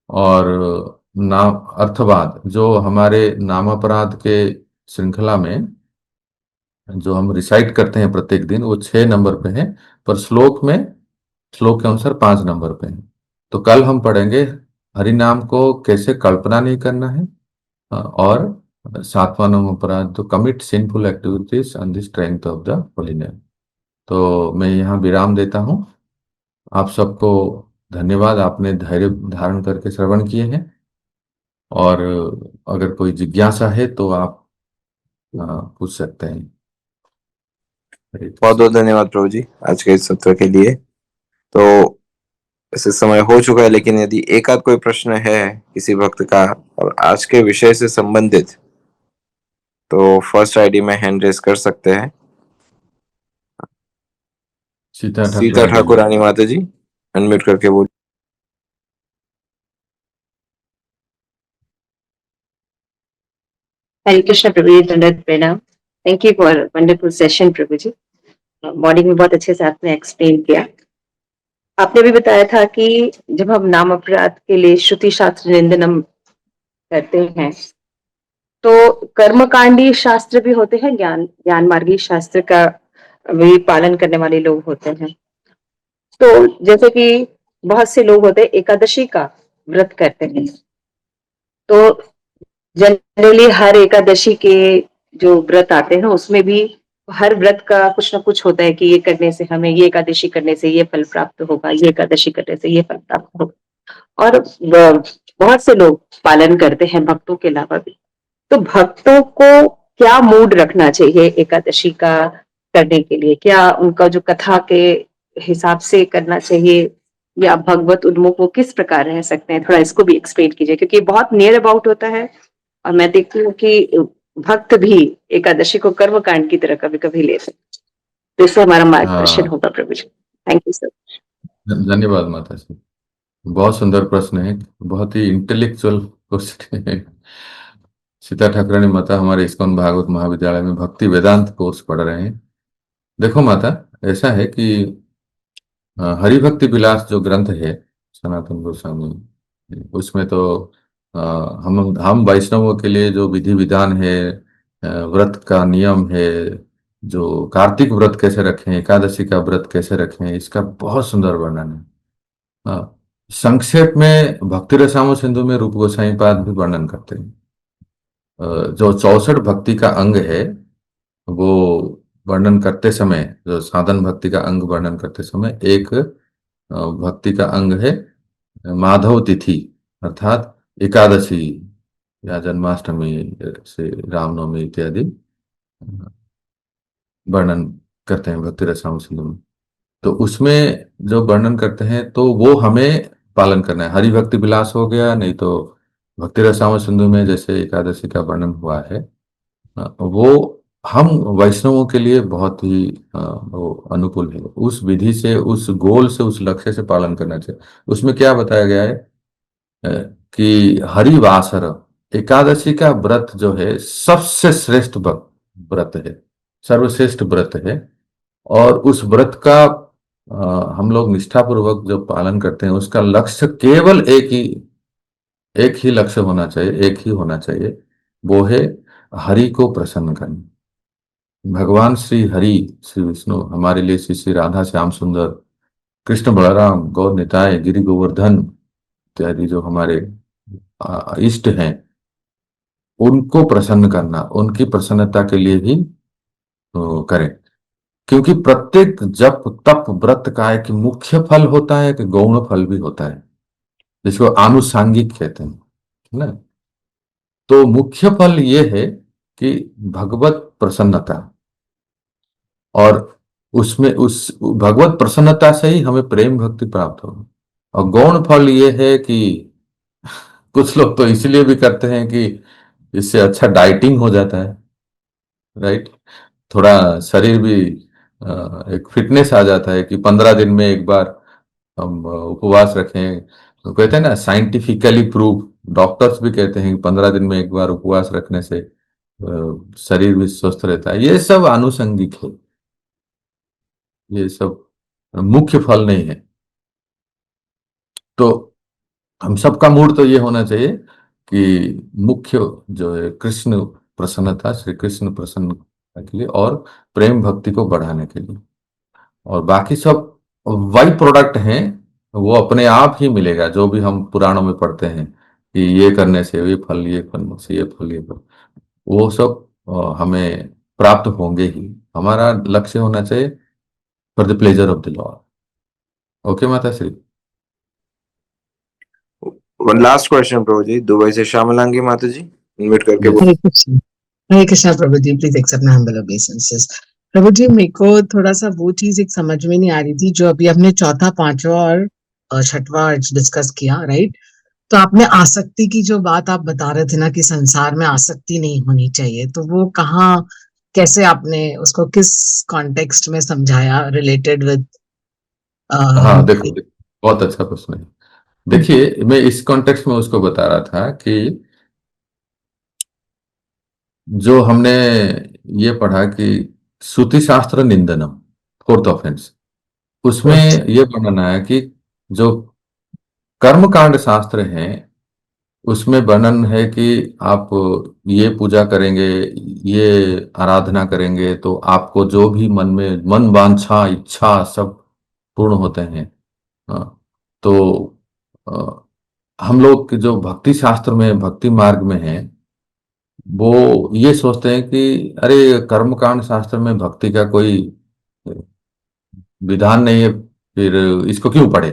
और नाम अर्थवाद, जो हमारे नामापराध के श्रृंखला में जो हम रिसाइट करते हैं प्रत्येक दिन, वो 6 नंबर पे है, पर श्लोक के अनुसार 5 नंबर पे है। तो कल हम पढ़ेंगे हरि नाम को कैसे कल्पना नहीं करना है, और सातवां नंबर अपराध तो commit sinful activities on the strength of the holy name. तो मैं यहाँ विराम देता हूँ। आप सबको धन्यवाद, आपने धैर्य धारण करके श्रवण किए हैं। और अगर कोई जिज्ञासा है तो आप पूछ सकते हैं। हरे बहुत कृष्ण। बहुत धन्यवाद प्रभु जी आज के इस सत्र के लिए। तो ऐसे समय हो चुका है, लेकिन यदि एक आध कोई प्रश्न है किसी भक्त का और आज के विषय से संबंधित, तो फर्स्ट आईडी में हैंड रेस कर सकते हैं। सीता सीता ठाकुरानी जी। ठाकुरानी माता जी, अनम्यूट करके बोल। हरे कृष्ण प्रभु जी, दंडवत प्रणाम। Thank you for wonderful session प्रभु जी। मॉर्निंग में बहुत अच्छे से आपने एक्सप्लेन किया। आपने भी बताया था कि जब हम नाम अपराध के लिए श्रुति शास्त्र निंदनम करते हैं तो कर्मकांडी शास्त्र भी होते हैं, ज्ञान ज्ञान मार्गी शास्त्र का भी पालन करने वाले लोग होते हैं। तो जैसे कि बहुत से लोग होते हैं एकादशी का व्रत करते हैं, तो जनरली हर एकादशी के जो व्रत आते हैं उसमें भी हर व्रत का कुछ ना कुछ होता है कि ये करने से हमें, ये एकादशी करने से ये फल प्राप्त होगा, ये एकादशी करने से ये फल प्राप्त होगा। और बहुत से लोग पालन करते हैं भक्तों के अलावा भी। तो भक्तों को क्या मूड रखना चाहिए एकादशी का करने के लिए? क्या उनका जो कथा के हिसाब से करना चाहिए या भगवत उन्मुख वो किस प्रकार रह सकते हैं? थोड़ा इसको भी एक्सप्लेन कीजिए, क्योंकि बहुत नियर अबाउट होता है और मैं देखती हूँ कि भक्त भी एकादशी को कर्म कांड की तरह कभी कभी ले सकते हैं। तो इससे हमारा मार्गदर्शन हाँ, होगा Prabhu ji. Thank you sir. धन्यवाद माता जी। बहुत सुंदर प्रश्न है, बहुत ही इंटेलेक्चुअल क्वेश्चन है। सीता ठाकुरानी माता हमारे इस्कॉन भागवत महाविद्यालय में भक्ति वेदांत कोर्स पढ़ रहे हैं। देखो माता, ऐसा है कि हरिभक्ति विलास जो ग्रंथ है सनातन गोस्वामी, उसमें तो अ, हम वैष्णवों के लिए जो विधि विधान है, व्रत का नियम है, जो कार्तिक व्रत कैसे रखें, एकादशी का व्रत कैसे रखें, इसका बहुत सुंदर वर्णन है। हाँ, संक्षेप में भक्ति रसामो सिंधु में रूप गोसाई पाद भी वर्णन करते हैं। जो 64 भक्ति का अंग है, वो वर्णन करते समय, जो साधन भक्ति का अंग वर्णन करते समय एक भक्ति का अंग है माधव तिथि, अर्थात एकादशी या जन्माष्टमी से रामनवमी इत्यादि वर्णन करते हैं भक्ति रसायन सिंधु में। तो उसमें जो वर्णन करते हैं तो वो हमें पालन करना है। हरि भक्ति विलास हो गया, नहीं तो भक्ति रसायन सिंधु में जैसे एकादशी का वर्णन हुआ है, वो हम वैष्णवों के लिए बहुत ही वो अनुकूल है। उस विधि से, उस गोल से, उस लक्ष्य से पालन करना चाहिए। उसमें क्या बताया गया है कि हरिवासर एकादशी का व्रत जो है सबसे श्रेष्ठ व्रत है, सर्वश्रेष्ठ व्रत है। और उस व्रत का हम लोग निष्ठापूर्वक जो पालन करते हैं उसका लक्ष्य केवल एक ही लक्ष्य होना चाहिए, एक ही होना चाहिए, वो है हरि को प्रसन्न करना। भगवान श्री हरि, श्री विष्णु हमारे लिए श्री श्री राधा श्याम सुंदर, कृष्ण बलराम, गौर निताय, गिरि गोवर्धन इत्यादि जो हमारे इष्ट हैं, उनको प्रसन्न करना, उनकी प्रसन्नता के लिए ही करें। क्योंकि प्रत्येक जप तप व्रत का एक मुख्य फल होता है, एक गौण फल भी होता है, जिसको आनुषांगिक कहते हैं, है ना। तो मुख्य फल ये है कि भगवत प्रसन्नता, और उसमें उस भगवत प्रसन्नता से ही हमें प्रेम भक्ति प्राप्त होगी। और गौण फल ये है कि कुछ लोग तो इसलिए भी करते हैं कि इससे अच्छा डाइटिंग हो जाता है, राइट। थोड़ा शरीर भी एक फिटनेस आ जाता है कि 15 दिन में एक बार हम उपवास रखें। तो कहते हैं ना, साइंटिफिकली प्रूव, डॉक्टर्स भी कहते हैं कि 15 दिन में एक बार उपवास रखने से शरीर भी स्वस्थ रहता है। ये सब आनुषंगिक है, ये सब मुख्य फल नहीं है। तो हम सबका मूड तो ये होना चाहिए कि मुख्य जो है कृष्ण प्रसन्नता, श्री कृष्ण प्रसन्न के लिए और प्रेम भक्ति को बढ़ाने के लिए। और बाकी सब वाई प्रोडक्ट हैं, वो अपने आप ही मिलेगा। जो भी हम पुराणों में पढ़ते हैं कि ये करने से ये फल, ये करने से ये फल, ये फल, वो सब हमें प्राप्त होंगे ही। हमारा लक्ष्य होना चाहिए for the pleasure of the Lord. Okay Mata Shri. One last question Prabhu ji, Dubai से श्यामलांगी माता जी इनवाइट करके Yes. Hare Krishna Prabhu ji, please accept my humble obeisances. Prabhu ji, मेरे को थोड़ा सा वो चीज एक समझ में नहीं आ रही थी जो अभी हमने चौथा, पांचवा और छठवां डिस्कस किया, राइट? तो आपने आसक्ति की जो बात आप बता रहे थे ना कि संसार में आसक्ति नहीं होनी चाहिए, तो वो कहाँ, कैसे आपने उसको किस कॉन्टेक्स्ट में समझाया रिलेटेड विद? हाँ देखो, बहुत अच्छा प्रश्न है। देखिए, मैं इस कॉन्टेक्स्ट में उसको बता रहा था कि जो हमने ये पढ़ा कि श्रुति शास्त्र निंदनम, फोर्थ ऑफेंस, उसमें ये वर्णन है कि जो कर्मकांड शास्त्र हैं उसमें वर्णन है कि आप ये पूजा करेंगे, ये आराधना करेंगे तो आपको जो भी मन में मन वांछा इच्छा सब पूर्ण होते हैं। हाँ, तो हम लोग के जो भक्ति शास्त्र में, भक्ति मार्ग में है, वो ये सोचते हैं कि अरे कर्मकांड शास्त्र में भक्ति का कोई विधान नहीं है, फिर इसको क्यों पढ़े।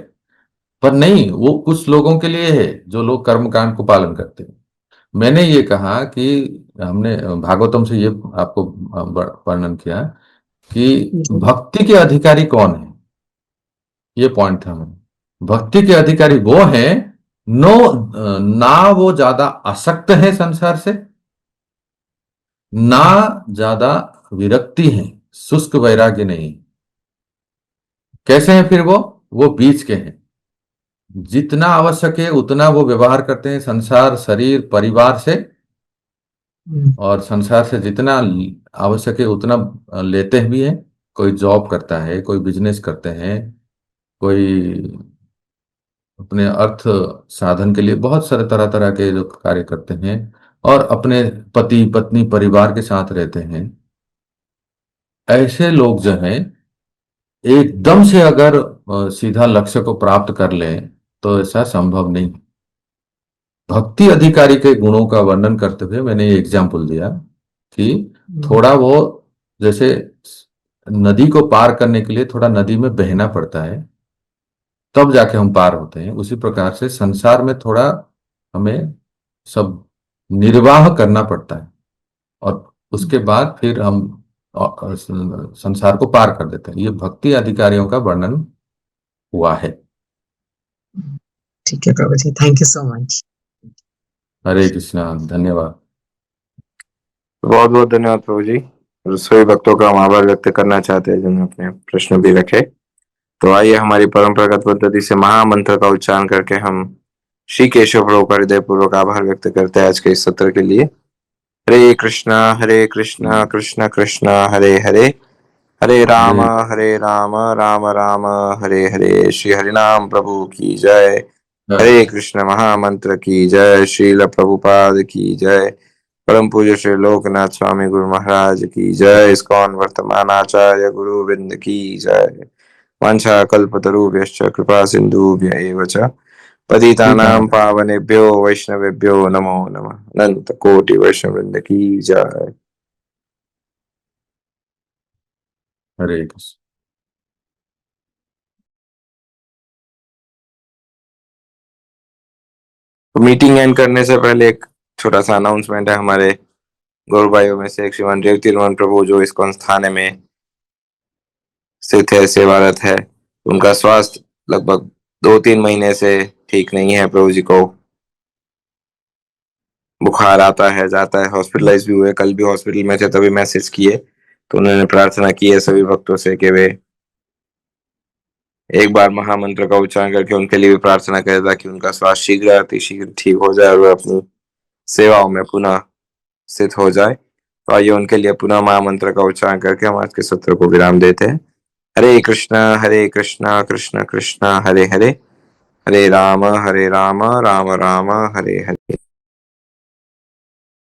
पर नहीं, वो कुछ लोगों के लिए है जो लोग कर्मकांड को पालन करते हैं। मैंने ये कहा कि हमने भागवतम से ये आपको वर्णन किया कि भक्ति के अधिकारी कौन है, ये पॉइंट था हमें। भक्ति के अधिकारी वो हैं नो, ना वो ज्यादा आसक्त है संसार से, ना ज्यादा विरक्ति है, शुष्क वैराग्य नहीं। कैसे हैं फिर वो बीच के हैं। जितना आवश्यक है उतना वो व्यवहार करते हैं संसार, शरीर, परिवार से, और संसार से जितना आवश्यक है उतना लेते भी हैं। कोई जॉब करता है, कोई बिजनेस करते हैं, कोई अपने अर्थ साधन के लिए बहुत सारे तरह तरह के जो कार्य करते हैं, और अपने पति पत्नी परिवार के साथ रहते हैं। ऐसे लोग जो हैं एकदम से अगर सीधा लक्ष्य को प्राप्त कर लें तो ऐसा संभव नहीं। भक्ति अधिकारी के गुणों का वर्णन करते हुए मैंने ये एग्जाम्पल दिया कि थोड़ा वो जैसे नदी को पार करने के लिए थोड़ा नदी में बहना पड़ता है, तब जाके हम पार होते हैं। उसी प्रकार से संसार में थोड़ा हमें सब निर्वाह करना पड़ता है, और उसके बाद फिर हम संसार को पार कर देते हैं। ये भक्ति अधिकारियों का वर्णन हुआ है। ठीक है प्रभु ji, thank you so much. हरे कृष्णा, धन्यवाद। बहुत बहुत धन्यवाद प्रभु जी। और सभी भक्तों का हम आभार व्यक्त करना चाहते हैं जिन्होंने अपने प्रश्न भी रखे। तो आइए हमारी परंपरागत पद्धति से महामंत्र का उच्चारण करके हम श्री केशव प्रभु का हृदय पूर्वक आभार व्यक्त करते हैं आज के इस सत्र के लिए। हरे कृष्णा कृष्ण कृष्ण हरे हरे, हरे राम राम राम हरे हरे। श्री हरिनाम प्रभु की जय। हरे कृष्ण महामंत्र की जय। श्रील प्रभुपाद की जय। परम पूज्य श्री लोकनाथ स्वामी गुरु महाराज की जय। इस्कॉन वर्तमान आचार्य गुरु वृंद की जय। वांछा कल्पतरुभ्यश्च कृपा सिंधुभ्य एव च पतितानां पावनेभ्यो वैष्णवेभ्यो नमो नमः। अनंत कोटि वैष्णव वृंद की जय। हरे कृष्ण। मीटिंग एंड करने से पहले एक छोटा सा अनाउंसमेंट है। हमारे गौरव भाइयों में से एक श्रीमान रेवती रमन प्रभु जो इस्कॉन थाने में स्थित है, सेवारत है, उनका स्वास्थ्य लगभग 2-3 महीने से ठीक नहीं है। प्रभु जी को बुखार आता है जाता है, हॉस्पिटलाइज भी हुए, कल भी हॉस्पिटल में थे तभी मैसेज किए। तो उन्होंने प्रार्थना की है सभी भक्तों से कि वे एक बार महामंत्र का उच्चारण करके उनके लिए भी प्रार्थना करें ताकि उनका स्वास्थ्य शीघ्र अतिशीघ्र ठीक हो जाए और वे अपनी सेवाओं में पुनः स्थित हो जाए। तो आइए उनके लिए पुनः महामंत्र का उच्चारण करके हम आज के सत्र को विराम देते हैं। हरे कृष्णा कृष्ण कृष्ण हरे हरे, हरे राम राम राम हरे हरे।